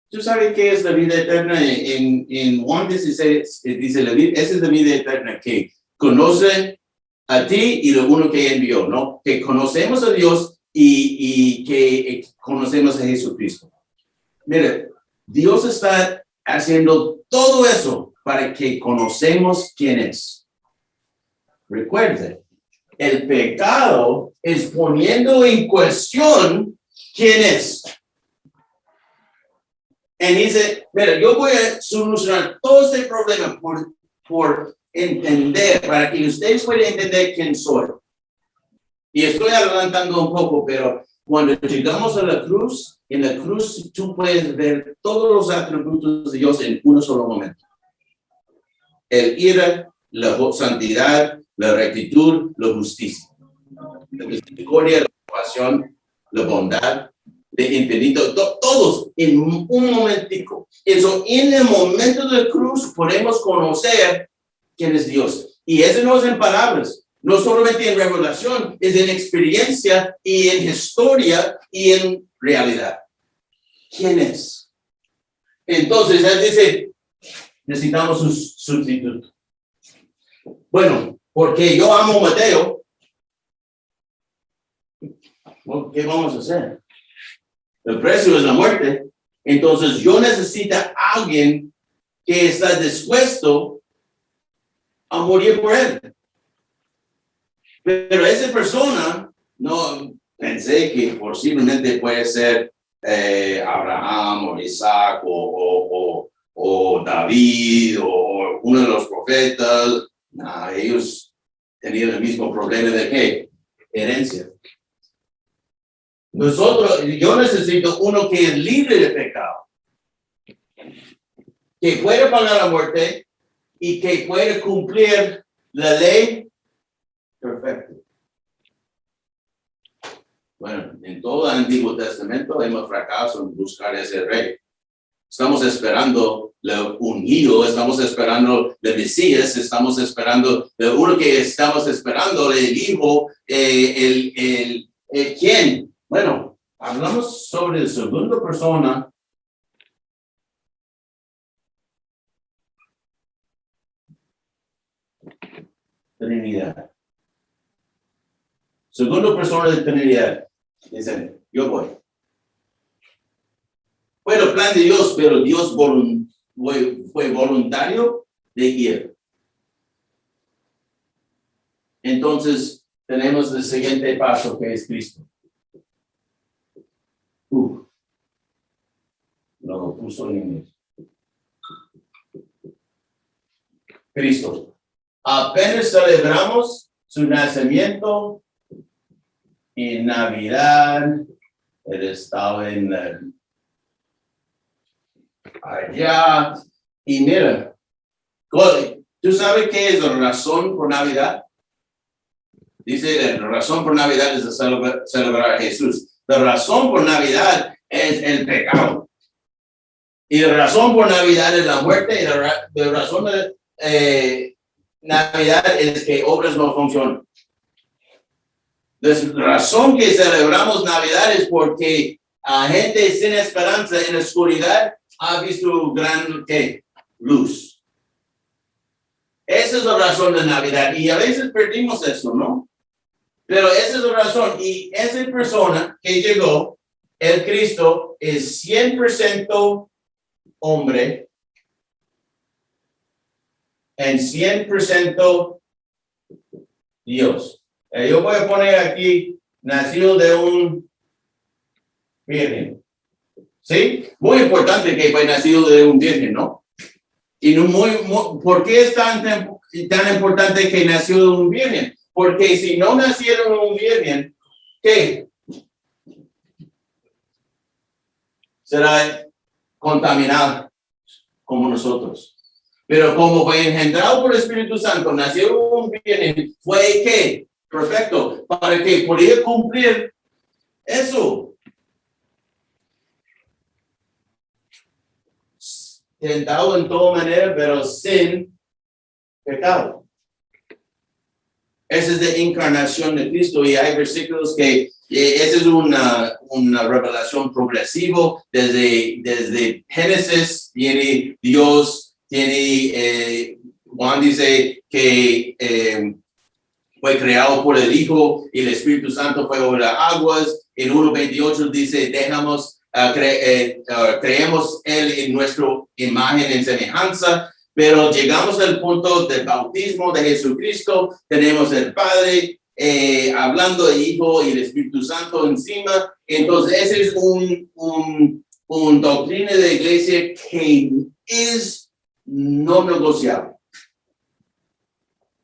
¿Tú sabes qué es la vida eterna? En Juan 16 dice, esa es la vida eterna, que conoce a ti y lo uno que envió, ¿no? Que conocemos a Dios y que conocemos a Jesucristo. Mire, Dios está haciendo todo eso para que conocemos quién es. Recuerde, el pecado es poniendo en cuestión quién es. Y dice, mira, yo voy a solucionar todo este problema por entender, para que ustedes puedan entender quién soy. Y estoy adelantando un poco, pero cuando llegamos a la cruz, en la cruz tú puedes ver todos los atributos de Dios en un solo momento. El ira, la santidad, la rectitud, la justicia, la misericordia, la compasión, la bondad, de infinito, todos en un momentico. Eso, en el momento de la cruz podemos conocer quién es Dios. Y eso no es en palabras, no solamente en revelación, es en experiencia y en historia y en realidad. ¿Quién es? Entonces, él dice, necesitamos un sustituto. Bueno, porque yo amo a Mateo, ¿qué vamos a hacer? El precio es la muerte. Entonces yo necesito a alguien que está dispuesto a morir por él. Pero esa persona, no pensé que posiblemente puede ser Abraham o Isaac o David o uno de los profetas. No, ellos tenían el mismo problema de ¿qué? Herencia. Yo necesito uno que es libre de pecado, que puede pagar la muerte y que puede cumplir la ley perfecta. Bueno, en todo el Antiguo Testamento hemos fracasado en buscar ese rey. Estamos esperando el ungido, estamos esperando el Mesías, estamos esperando uno que estamos esperando, el Hijo, ¿quién? Bueno, hablamos sobre la segunda persona. Trinidad. Segunda persona de Trinidad. Dicen, yo voy. Fue el plan de Dios, pero Dios fue voluntario de ir. Entonces, tenemos el siguiente paso que es Cristo. No lo puso en inglés. Cristo. Apenas celebramos su nacimiento en Navidad. Él estaba allá. Y mira, ¿tú sabes qué es la razón por Navidad? Dice, la razón por Navidad es celebrar a Jesús. La razón por Navidad es el pecado. Y la razón por Navidad es la muerte. Y la razón de Navidad es que obras no funcionan. La razón que celebramos Navidad es porque a gente sin esperanza en la oscuridad ha visto gran luz. Esa es la razón de Navidad. Y a veces perdimos eso, ¿no? Pero esa es la razón. Y esa persona que llegó, el Cristo, es 100% hombre en 100% Dios. Yo voy a poner aquí, nacido de un virgen. ¿Sí? Muy importante que fue nacido de un virgen, ¿no? Y ¿por qué es tan importante que nació de un virgen? Porque si no nacieron de un virgen, ¿qué? Será contaminado como nosotros. Pero como fue engendrado por el Espíritu Santo, nació un virgen, fue ¿qué? Perfecto, para que pudiera cumplir eso. Tentado en toda manera, pero sin pecado. Esa es la encarnación de Cristo y hay versículos que esa es una revelación progresiva. Desde Génesis viene Dios, tiene Juan dice que fue creado por el Hijo y el Espíritu Santo fue sobre las aguas. En 1:28 dice, creemos Él en nuestra imagen en semejanza, pero llegamos al punto del bautismo de Jesucristo, tenemos el Padre hablando del Hijo y el Espíritu Santo encima. Entonces ese es un doctrina de la iglesia que es no negociable.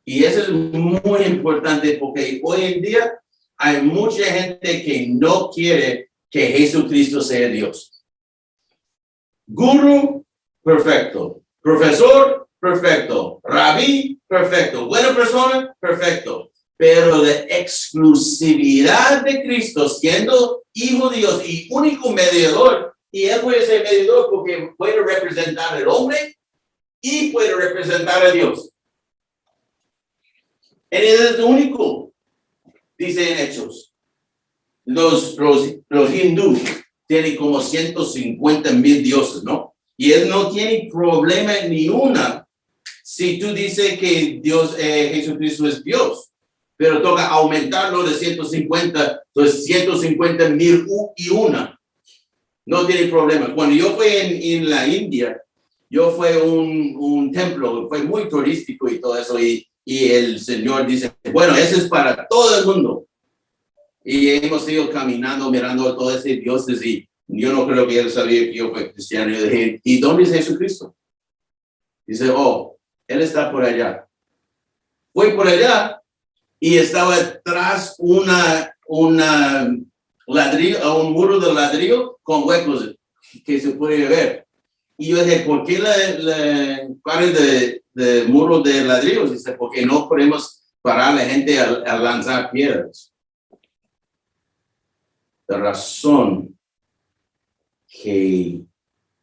Y eso es muy importante porque hoy en día hay mucha gente que no quiere que Jesucristo sea Dios. Guru, perfecto. Profesor, perfecto. Rabí, perfecto. Buena persona, perfecto. Pero la exclusividad de Cristo siendo Hijo de Dios y único mediador, y Él puede ser mediador porque puede representar al hombre y puede representar a Dios. Él es el único, dice en Hechos. Los hindúes tienen como 150,000 dioses, ¿no? Y Él no tiene problema ni una si tú dices que Dios, Jesucristo es Dios. Pero toca aumentarlo de 150, entonces 150,000 y una. No tiene problema. Cuando yo fui en la India, yo fui a un templo, fue muy turístico y todo eso, y el Señor dice, bueno, eso es para todo el mundo. Y hemos ido caminando, mirando a todos esos dioses, y yo no creo que Él sabía que yo fui cristiano. Yo dije, ¿y dónde es Jesucristo? Dice, oh, Él está por allá. Fui por allá, y estaba tras un muro de ladrillo con huecos que se puede ver. Y yo dije, ¿por qué la pared de muro de ladrillos? Dice, porque no podemos parar a la gente a lanzar piedras. La razón que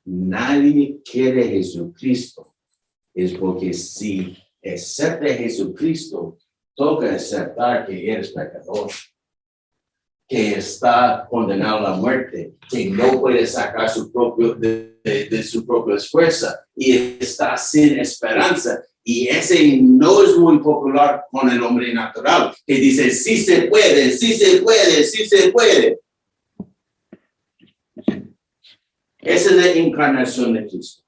nadie quiere a Jesucristo es porque si acepta a Jesucristo, toca aceptar que eres pecador, que está condenado a la muerte, que no puede sacar de su propia esfuerzo y está sin esperanza. Y ese no es muy popular con el hombre natural, que dice, sí se puede, sí se puede, sí se puede. Esa es la encarnación de Cristo.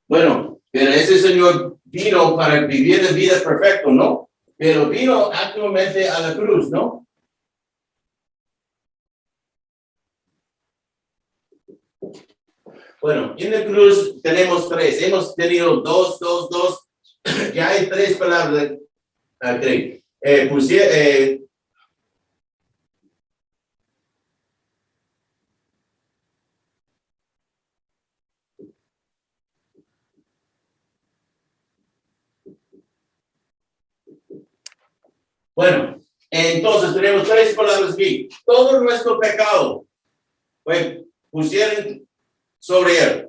Bueno, pero ese Señor vino para vivir la vida perfecta, ¿no? Pero vino actualmente a la cruz, ¿no? Bueno, en la cruz tenemos 3. Hemos tenido 2. Ya hay 3 palabras. Bueno, entonces tenemos 3 palabras aquí. Todo nuestro pecado pusieron sobre Él.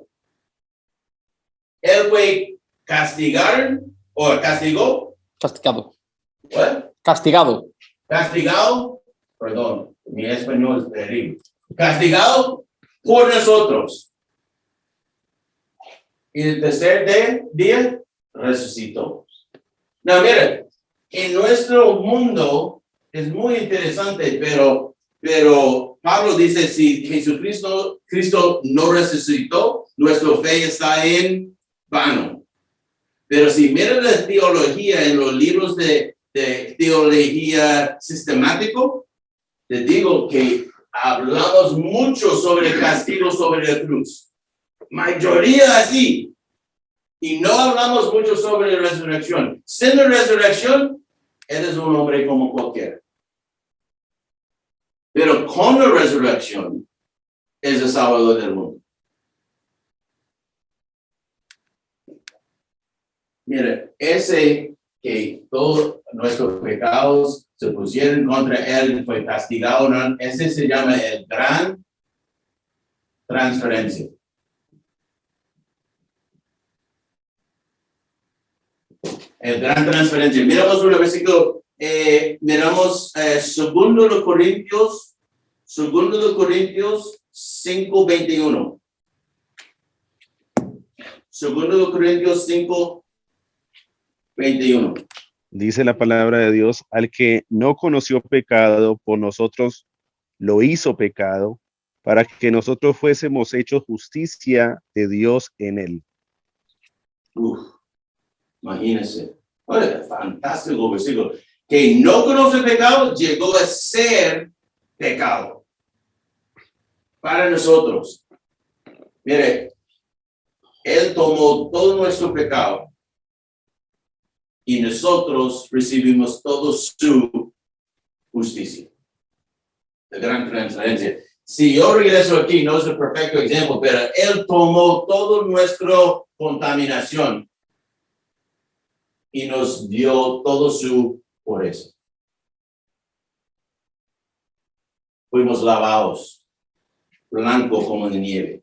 Él fue castigado o castigó. Castigado. ¿What? Castigado. Castigado, perdón, mi español es terrible. Castigado por nosotros. Y el tercer día resucitó. No, mira, en nuestro mundo es muy interesante, pero Pablo dice, si Cristo no resucitó, nuestra fe está en vano. Pero si miras la teología en los libros de teología sistemático, te digo que hablamos mucho sobre el castigo sobre la cruz. Mayoría así. Y no hablamos mucho sobre la resurrección. Sin la resurrección, eres un hombre como cualquiera. Pero con la resurrección, es el Salvador del mundo. Mira, ese que todos nuestros pecados se pusieron contra él, fue castigado, ¿no? Ese se llama el gran transferencia. El gran transferencia. Miramos un versículo, miramos 2 Corintios 5:21. Segundo Corintios 5, 21. Dice la palabra de Dios, al que no conoció pecado, por nosotros lo hizo pecado, para que nosotros fuésemos hechos justicia de Dios en él. Imagínense. Oye, fantástico versículo. Que no conoce pecado, llegó a ser pecado para nosotros. Mire, Él tomó todo nuestro pecado y nosotros recibimos todo su justicia. La gran transferencia. Si yo regreso aquí, no es el perfecto ejemplo, pero Él tomó toda nuestra contaminación y nos dio todo su pureza. Fuimos lavados, blanco como de nieve.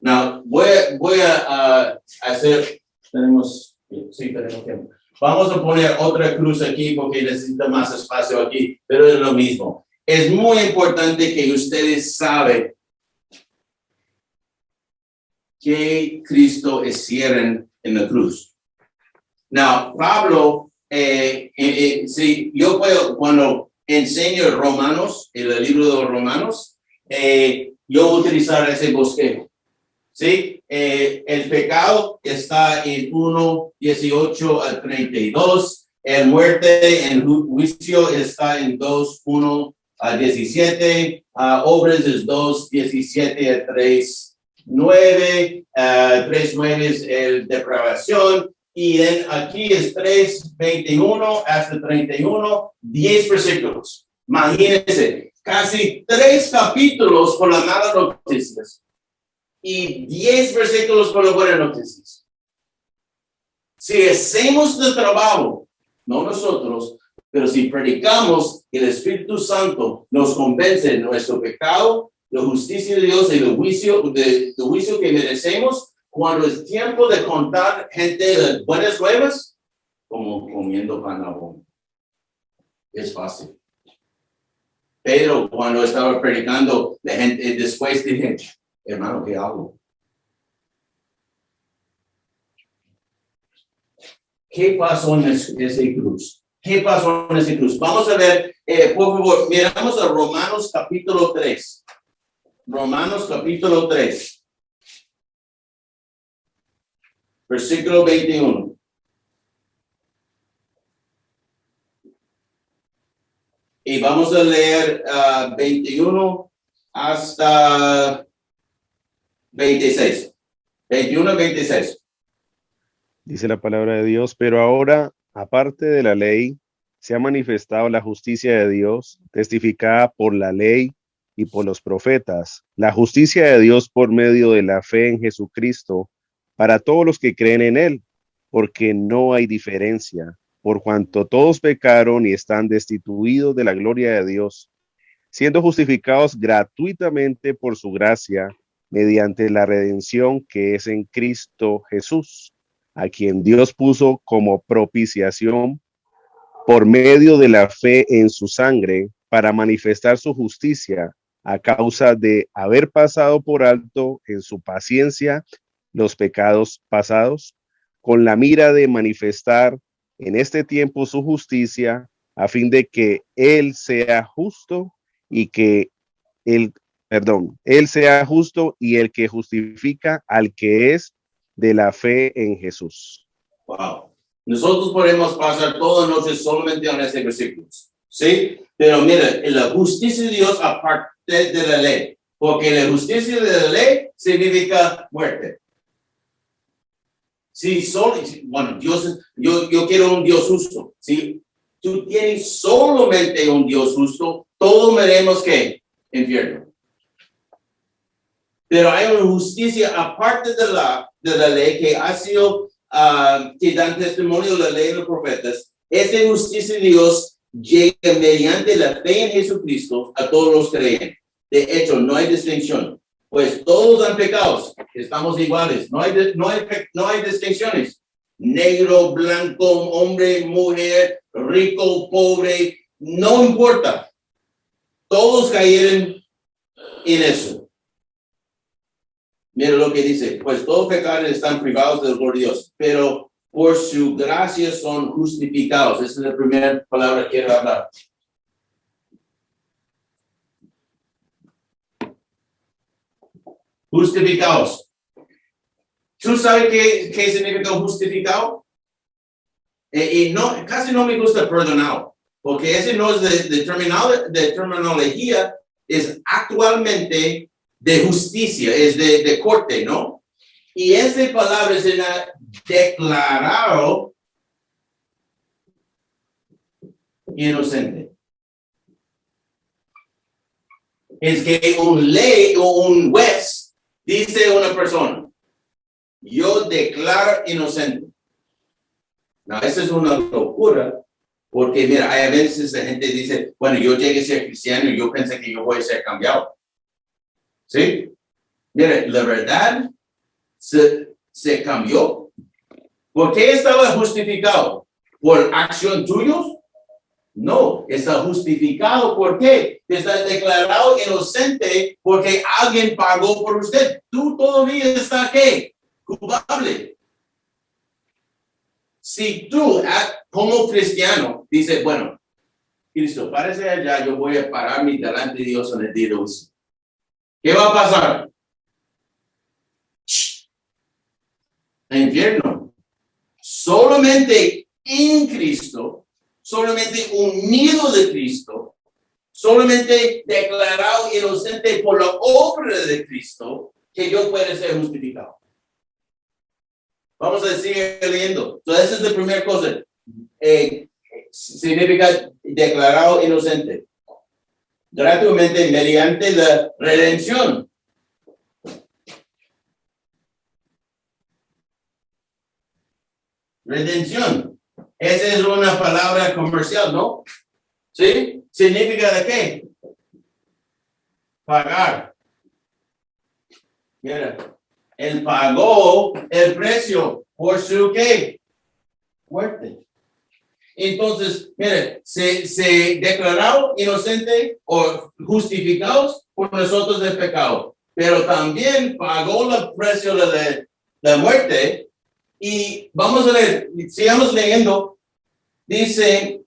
Now, voy a hacer, tenemos tiempo. Vamos a poner otra cruz aquí porque necesita más espacio aquí, pero es lo mismo. Es muy importante que ustedes saben que Cristo hicieron en la cruz. Now, Pablo, si yo puedo, cuando enseño Romanos, el libro de los Romanos, yo voy a utilizar ese bosquejo. ¿Sí? El pecado está en 1:18 al 32. El muerte en juicio está en 2:1 al 17. Obras es 2:17 al 3:9. 3:9 es el depravación. Y aquí es 3:21 hasta 31. 10 versículos. Imagínense, casi 3 capítulos por las malas noticias. Y 10 versículos por las buenas noticias. Si hacemos el trabajo, no nosotros, pero si predicamos, el Espíritu Santo nos convence de nuestro pecado, la justicia de Dios y el juicio que merecemos, cuando es tiempo de contar gente las buenas nuevas, como comiendo pan al bombo. Es fácil. Pero cuando estaba predicando, la gente después dije, hermano, ¿qué hago? ¿Qué pasó en ese cruz? ¿Qué pasó en ese cruz? Vamos a ver, por favor, miramos a Romanos capítulo 3. Romanos capítulo 3. Versículo 21. Y vamos a leer 21 hasta 26. 21 a 26. Dice la palabra de Dios, pero ahora, aparte de la ley, se ha manifestado la justicia de Dios, testificada por la ley y por los profetas, la justicia de Dios por medio de la fe en Jesucristo, para todos los que creen en él, porque no hay diferencia, por cuanto todos pecaron y están destituidos de la gloria de Dios, siendo justificados gratuitamente por su gracia, mediante la redención que es en Cristo Jesús, a quien Dios puso como propiciación por medio de la fe en su sangre, para manifestar su justicia a causa de haber pasado por alto en su paciencia los pecados pasados, con la mira de manifestar en este tiempo su justicia, a fin de que Él sea justo y que Él sea justo y el que justifica al que es de la fe en Jesús. Wow. Nosotros podemos pasar toda la noche solamente en este versículo. ¿Sí? Pero mira, la justicia de Dios aparte de la ley. Porque la justicia de la ley significa muerte. Sí, bueno, Dios, yo quiero un Dios justo. Si tú tienes solamente un Dios justo, todos veremos que infierno. Pero hay una justicia aparte de la ley que ha sido, que dan testimonio de la ley de los profetas. Esta justicia de Dios llega mediante la fe en Jesucristo a todos los creyentes. De hecho, no hay distinción. Pues todos han pecado, estamos iguales, no hay distinciones. Negro, blanco, hombre, mujer, rico, pobre, no importa. Todos cayeron en eso. Mira lo que dice, pues todos pecadores están privados del gloria de Dios, pero por su gracia son justificados. Esa es la primera palabra que quiero hablar. Justificados. ¿Tú sabes qué significa justificado? Y no, casi no me gusta perdonado, porque ese no es de terminología, es actualmente de justicia, es de corte, ¿no? Y esa palabra es declarado inocente. Es que un ley o un juez dice a una persona, yo declaro inocente. No, esa es una locura, porque mira, hay a veces la gente dice, bueno, yo llegué a ser cristiano y yo pensé que yo voy a ser cambiado. ¿Sí? Mira, la verdad se cambió. ¿Por qué estaba justificado? ¿Por acción tuyos? No, está justificado. ¿Por qué? Está declarado inocente porque alguien pagó por usted. Tú todavía estás ¿qué? Culpable. Si tú, como cristiano, dices, bueno, Cristo, párese allá, yo voy a pararme delante de Dios en el día de hoy. ¿Qué va a pasar? El infierno. Solamente en Cristo, solamente unido de Cristo, solamente declarado inocente por la obra de Cristo, que yo pueda ser justificado. Vamos a seguir leyendo. Entonces, esa es la primera cosa. Significa declarado inocente. Gratuitamente mediante la redención. Redención. Esa es una palabra comercial, ¿no? ¿Sí? ¿Significa de qué? Pagar. Mira, él pagó el precio por su ¿qué? Muerte. Entonces, mire, se declaró inocente o justificados por nosotros del pecado, pero también pagó el precio de la muerte. Y vamos a leer, sigamos leyendo, dice,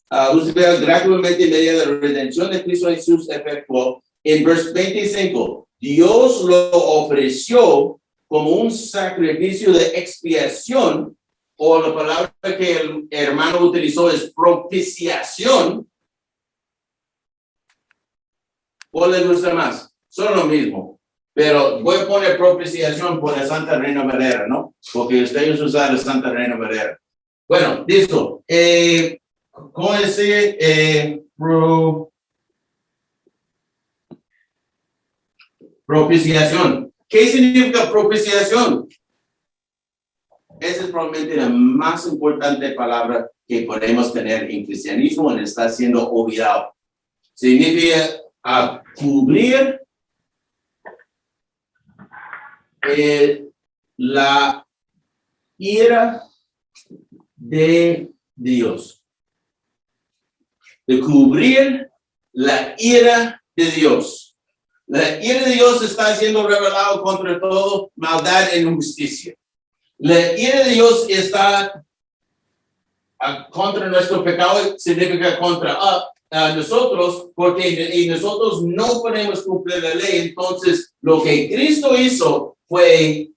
justificados gratuitamente mediante la redención de Cristo Jesús efectuó. En verso 25, Dios lo ofreció como un sacrificio de expiación, o la palabra que el hermano utilizó es propiciación. ¿Cuál le gusta más? Son lo mismo, pero voy a poner propiciación por la Santa Reina Valera, ¿no? Porque ustedes usan la Santa Reina Valera. Bueno, listo. ¿Cómo decir? Propiciación. ¿Qué significa propiciación? Esa es probablemente la más importante palabra que podemos tener en cristianismo y está siendo olvidado. Significa cubrir la ira de Dios. De cubrir la ira de Dios. La ira de Dios está siendo revelado contra todo maldad e injusticia. La ira de Dios está contra nuestro pecado, significa contra nosotros, porque nosotros no podemos cumplir la ley. Entonces, lo que Cristo hizo fue,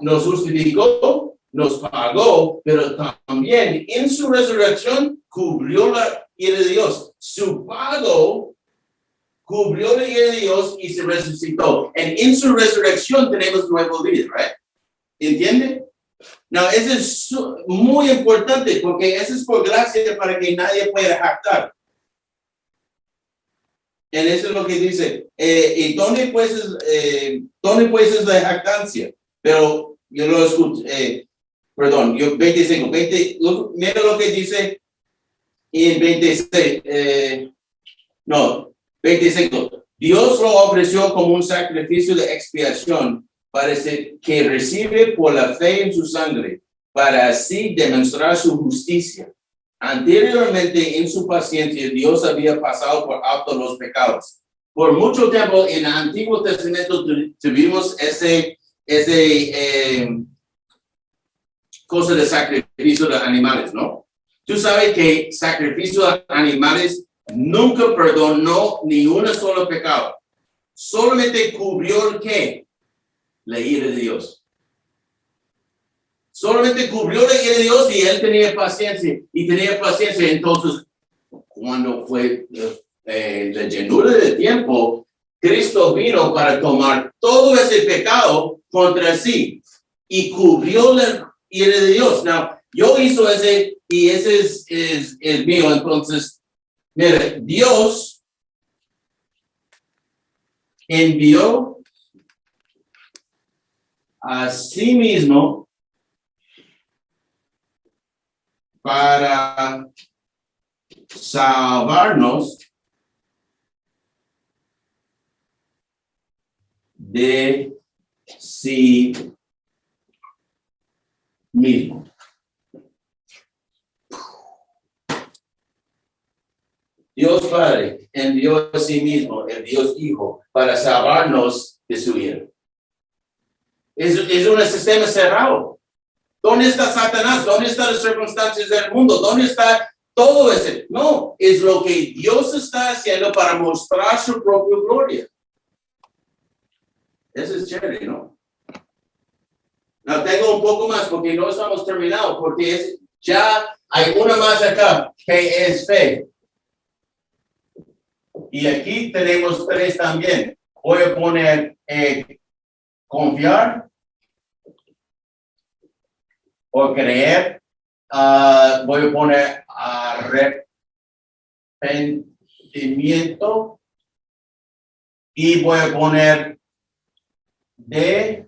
nos justificó, nos pagó, pero también en su resurrección cubrió la ira de Dios. Su pago cubrió la ira de Dios y se resucitó. Y en su resurrección tenemos nueva vida, ¿right? ¿Entiende? No, eso es muy importante porque eso es por gracia para que nadie pueda jactar. Y eso es lo que dice. ¿Y dónde pues es la jactancia? Pero yo lo escucho. Perdón, 25. Mira lo que dice en 26. 25. Dios lo ofreció como un sacrificio de expiación para que recibe por la fe en su sangre, para así demostrar su justicia. Anteriormente, en su paciencia, Dios había pasado por alto los pecados, por mucho tiempo en el Antiguo Testamento tuvimos ese cosa de sacrificio de animales, ¿no? Tú sabes que sacrificio de animales nunca perdonó ni un solo pecado. Solamente cubrió el qué? La ira de Dios. Solamente cubrió la ira de Dios y él tenía paciencia. Entonces, cuando fue la llenura del tiempo, Cristo vino para tomar todo ese pecado contra sí y cubrió la ira de Dios. Now, yo hizo ese y ese es mío. Entonces, mire, Dios envió a sí mismo para salvarnos de sí mismo. Dios Padre envió a sí mismo el Dios Hijo para salvarnos de su ira. Es un sistema cerrado. ¿Dónde está Satanás? ¿Dónde están las circunstancias del mundo? ¿Dónde está todo eso? No, es lo que Dios está haciendo para mostrar su propia gloria. Eso es chévere, ¿no? No, tengo un poco más porque no estamos terminados, porque ya hay una más acá que es fe. Y aquí tenemos 3 también. Voy a poner confiar o creer. Voy a poner arrepentimiento. Y voy a poner de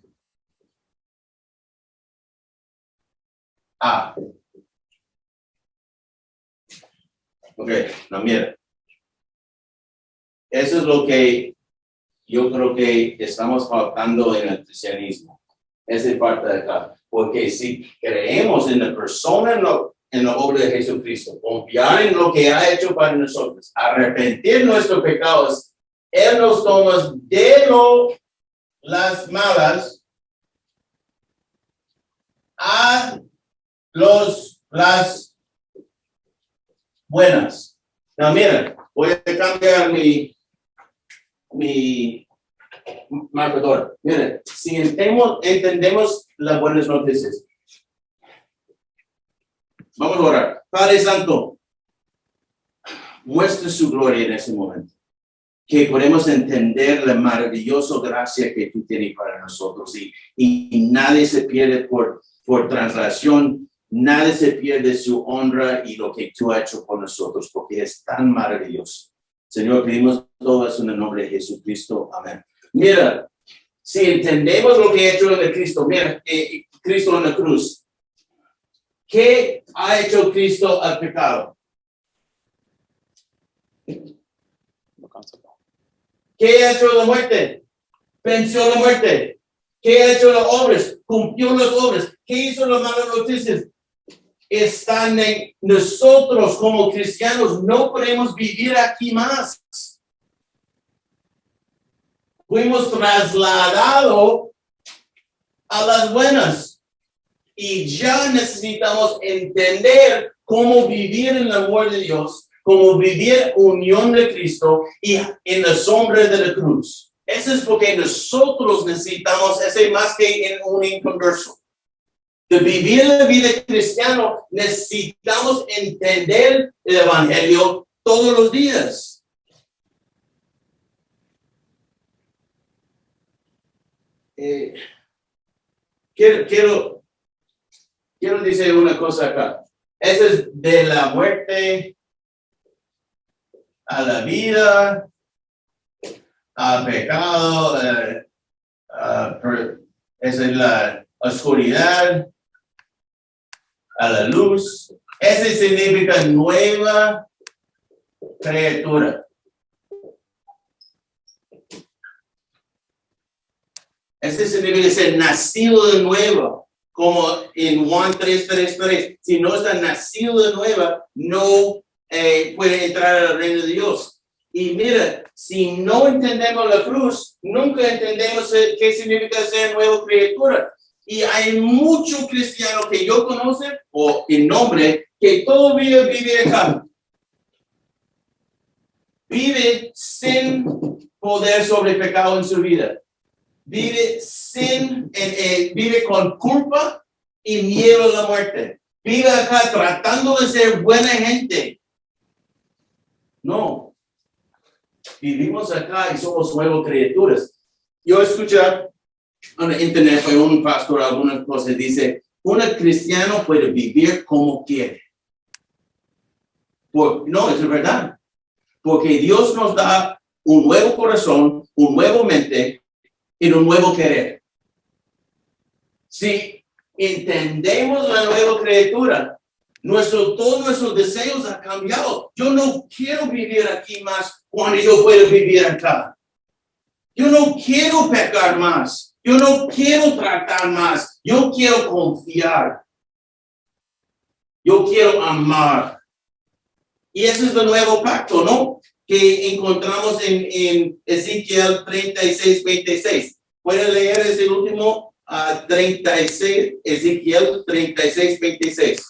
a. Ok, no, mira. Eso es lo que yo creo que estamos faltando en el cristianismo. Esa parte de acá. Porque si creemos en la persona, en la obra de Jesucristo, confiar en lo que ha hecho para nosotros, arrepentir nuestros pecados, Él nos toma de las malas a las buenas. Now, mira, voy a cambiar mi marcador. Mira, si entendemos las buenas noticias. Vamos a orar. Padre Santo, muestra su gloria en ese momento. Que podemos entender la maravillosa gracia que tú tienes para nosotros. Y nadie se pierde por translación. Nadie se pierde su honra y lo que tú has hecho por nosotros, porque es tan maravilloso. Señor, pedimos todo eso en el nombre de Jesucristo. Amén. Mira, si entendemos lo que ha hecho en el Cristo, mira, Cristo en la cruz. ¿Qué ha hecho Cristo al pecado? ¿Qué ha hecho la muerte? Venció la muerte. ¿Qué ha hecho las obras? Cumplió las obras. ¿Qué hizo las malas noticias? Están en nosotros como cristianos. No podemos vivir aquí más. Fuimos trasladados a las buenas. Y ya necesitamos entender cómo vivir en el amor de Dios, cómo vivir unión de Cristo y en la sombra de la cruz. Eso es porque nosotros necesitamos ese más que en un inconverso. De vivir la vida cristiana, necesitamos entender el Evangelio todos los días. Quiero decir una cosa acá. Eso es de la muerte a la vida, al pecado, esa es la oscuridad, a la luz. Ese significa nueva criatura. Ese significa ser nacido de nuevo, como en Juan 3:3. Si no está nacido de nuevo, no puede entrar al reino de Dios. Y mira, si no entendemos la cruz, nunca entendemos qué significa ser nueva criatura. Y hay muchos cristianos que yo conozco, o en nombre, que todavía vive acá. Vive sin poder sobre el pecado en su vida. Vive vive con culpa y miedo a la muerte. Vive acá tratando de ser buena gente. No. Vivimos acá y somos nuevas criaturas. Yo escuché en internet, fue un pastor, algunas cosas, dice, un cristiano puede vivir como quiere. No, es verdad. Porque Dios nos da un nuevo corazón, un nuevo mente y un nuevo querer. Si entendemos la nueva criatura, todos nuestros deseos han cambiado. Yo no quiero vivir aquí más cuando yo puedo vivir acá. Yo no quiero pecar más. Yo no quiero tratar más. Yo quiero confiar. Yo quiero amar. Y ese es el nuevo pacto, ¿no? Que encontramos en Ezequiel 36:26. ¿Pueden leer ese último 36, Ezequiel 36:26?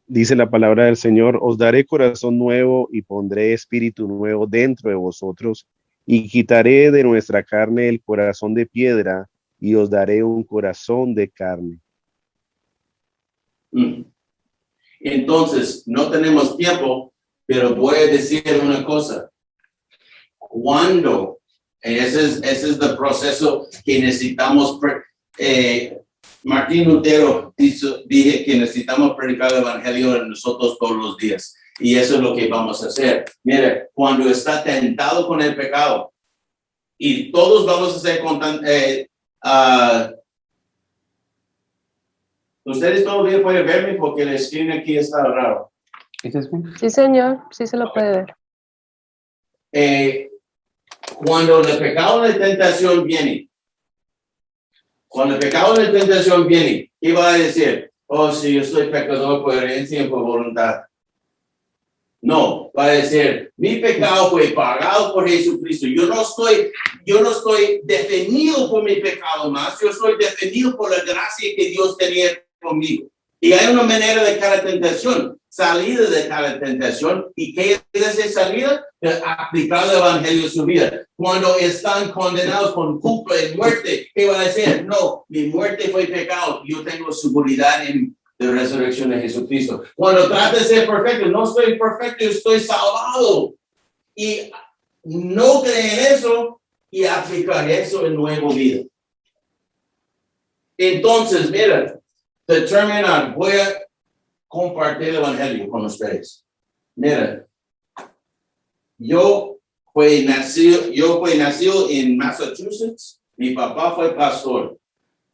Dice la palabra del Señor, os daré corazón nuevo y pondré espíritu nuevo dentro de vosotros y quitaré de nuestra carne el corazón de piedra y os daré un corazón de carne. Entonces, no tenemos tiempo, pero voy a decir una cosa. Cuando, ese es el proceso que necesitamos, Martín Lutero dije que necesitamos predicar el evangelio en nosotros todos los días. Y eso es lo que vamos a hacer. Mire, cuando está tentado con el pecado, y todos vamos a ser ustedes todavía pueden verme porque el screen aquí está raro. Sí, señor, sí se lo puede ver. Cuando el pecado de tentación viene, ¿qué va a decir? Oh, sí, yo soy pecador por herencia y por voluntad. No, va a decir, mi pecado fue pagado por Jesucristo. Yo no estoy defendido por mi pecado más, yo estoy defendido por la gracia que Dios tenía conmigo. Y hay una manera de cada tentación, salida de cada tentación. ¿Y qué es esa salida? Aplicar el evangelio en su vida. Cuando están condenados con culpa y muerte, ¿qué va a decir? No, mi muerte fue pecado. Yo tengo seguridad en la resurrección de Jesucristo. Cuando trata de ser perfecto, no estoy perfecto, estoy salvado. Y no creer eso y aplicar eso en nueva vida. Entonces, mira, determinar, voy a compartir el evangelio con ustedes. Mira, yo fui nacido en Massachusetts. Mi papá fue pastor.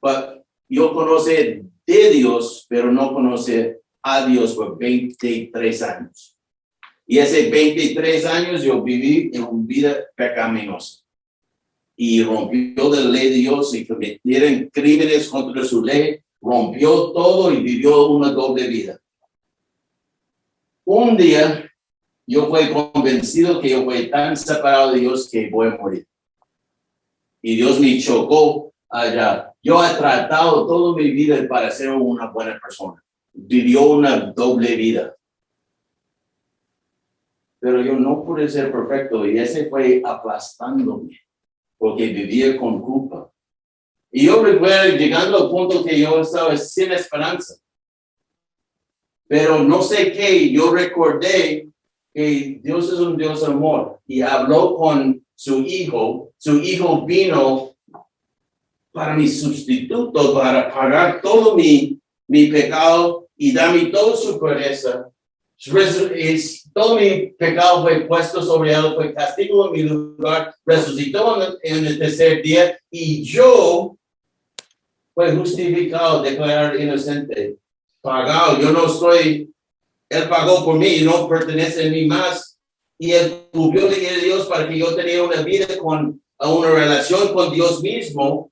Pero yo conocí de Dios, pero no conocí a Dios por 23 años. Y hace 23 años yo viví en una vida pecaminosa. Y rompió la ley de Dios y cometieron crímenes contra su ley. Rompió todo y vivió una doble vida. Un día yo fui convencido que yo fui tan separado de Dios que voy a morir. Y Dios me chocó allá. Yo he tratado toda mi vida para ser una buena persona. Vivió una doble vida. Pero yo no pude ser perfecto y ese fue aplastándome porque vivía con culpa. Y yo recuerdo llegando al punto que yo estaba sin esperanza. Pero no sé qué, yo recordé que Dios es un Dios de amor y habló con su hijo. Su hijo vino para mi sustituto, para pagar todo mi pecado y darme toda su pureza. Todo mi pecado fue puesto sobre él, fue castigo en mi lugar, resucitó en el tercer día y yo fue justificado, declarado inocente, pagado. Yo no estoy, él pagó por mí, no pertenece a mí más. Y él cubrió la ley de Dios para que yo tenía una vida una relación con Dios mismo.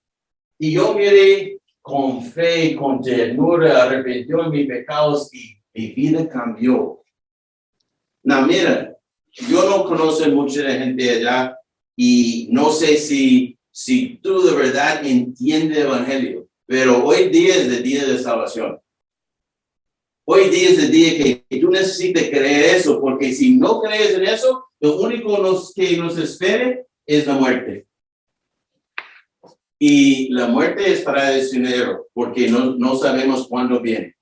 Y yo miré con fe, con ternura, arrepintió de mis pecados y mi vida cambió. No, mira, yo no conozco mucha gente allá y no sé si tú de verdad entiendes el evangelio, pero hoy día es el día de salvación. Hoy día es el día que tú necesitas creer eso, porque si no crees en eso, lo único que nos espere es la muerte. Y la muerte es para el dinero, porque no sabemos cuándo viene.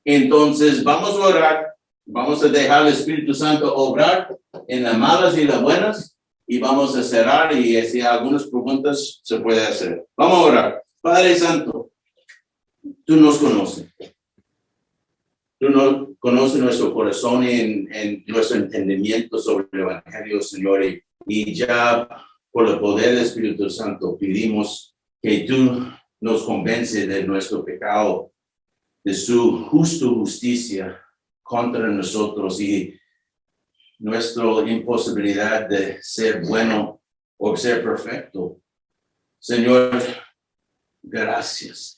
Entonces, vamos a orar, vamos a dejar al Espíritu Santo obrar en las malas y las buenas, y vamos a cerrar, y si hay algunas preguntas se puede hacer. Vamos a orar. Padre Santo, tú nos conoces. Tú nos conoces nuestro corazón en nuestro entendimiento sobre el Evangelio, Señor, y ya por el poder del Espíritu Santo pedimos que tú nos convences de nuestro pecado, de su justicia contra nosotros y nuestra imposibilidad de ser bueno o ser perfecto. Señor, gracias.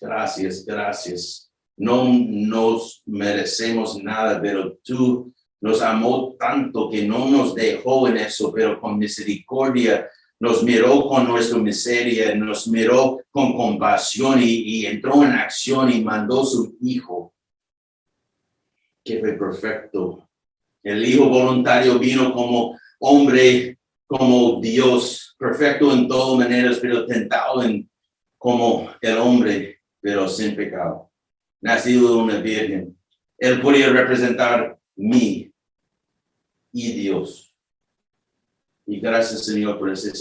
No nos merecemos nada, pero tú nos amó tanto que no nos dejó en eso, pero con misericordia nos miró con nuestra miseria, nos miró con compasión y entró en acción y mandó su Hijo, que fue perfecto. El Hijo voluntario vino como hombre, como Dios, perfecto en todas maneras, pero tentado como el hombre, pero sin pecado. Nacido de una virgen. Él podía representar mí y Dios. Y gracias, Señor, por ese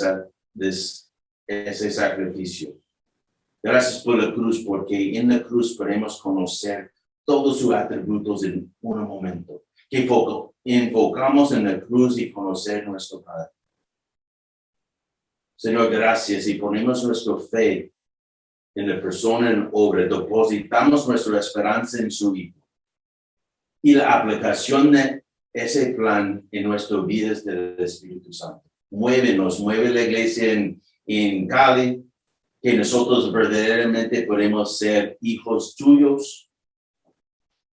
sacrificio. Gracias por la cruz, porque en la cruz podemos conocer todos sus atributos en un momento. Que enfocamos en la cruz y conocer nuestro Padre. Señor, gracias, y ponemos nuestra fe en la persona en obra, depositamos nuestra esperanza en su Hijo. Y la aplicación de ese plan en nuestras vidas del Espíritu Santo. Mueve la iglesia en Cali, que nosotros verdaderamente podemos ser hijos tuyos.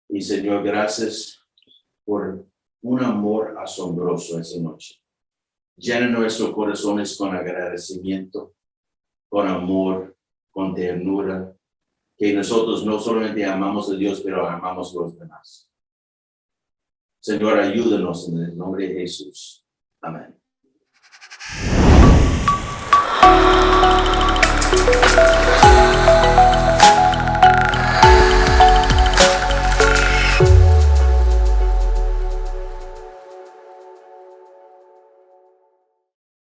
Y Señor, gracias por un amor asombroso esa noche. Llena nuestros corazones con agradecimiento, con amor, con ternura, que nosotros no solamente amamos a Dios, pero amamos a los demás. Señor, ayúdanos en el nombre de Jesús. Amén.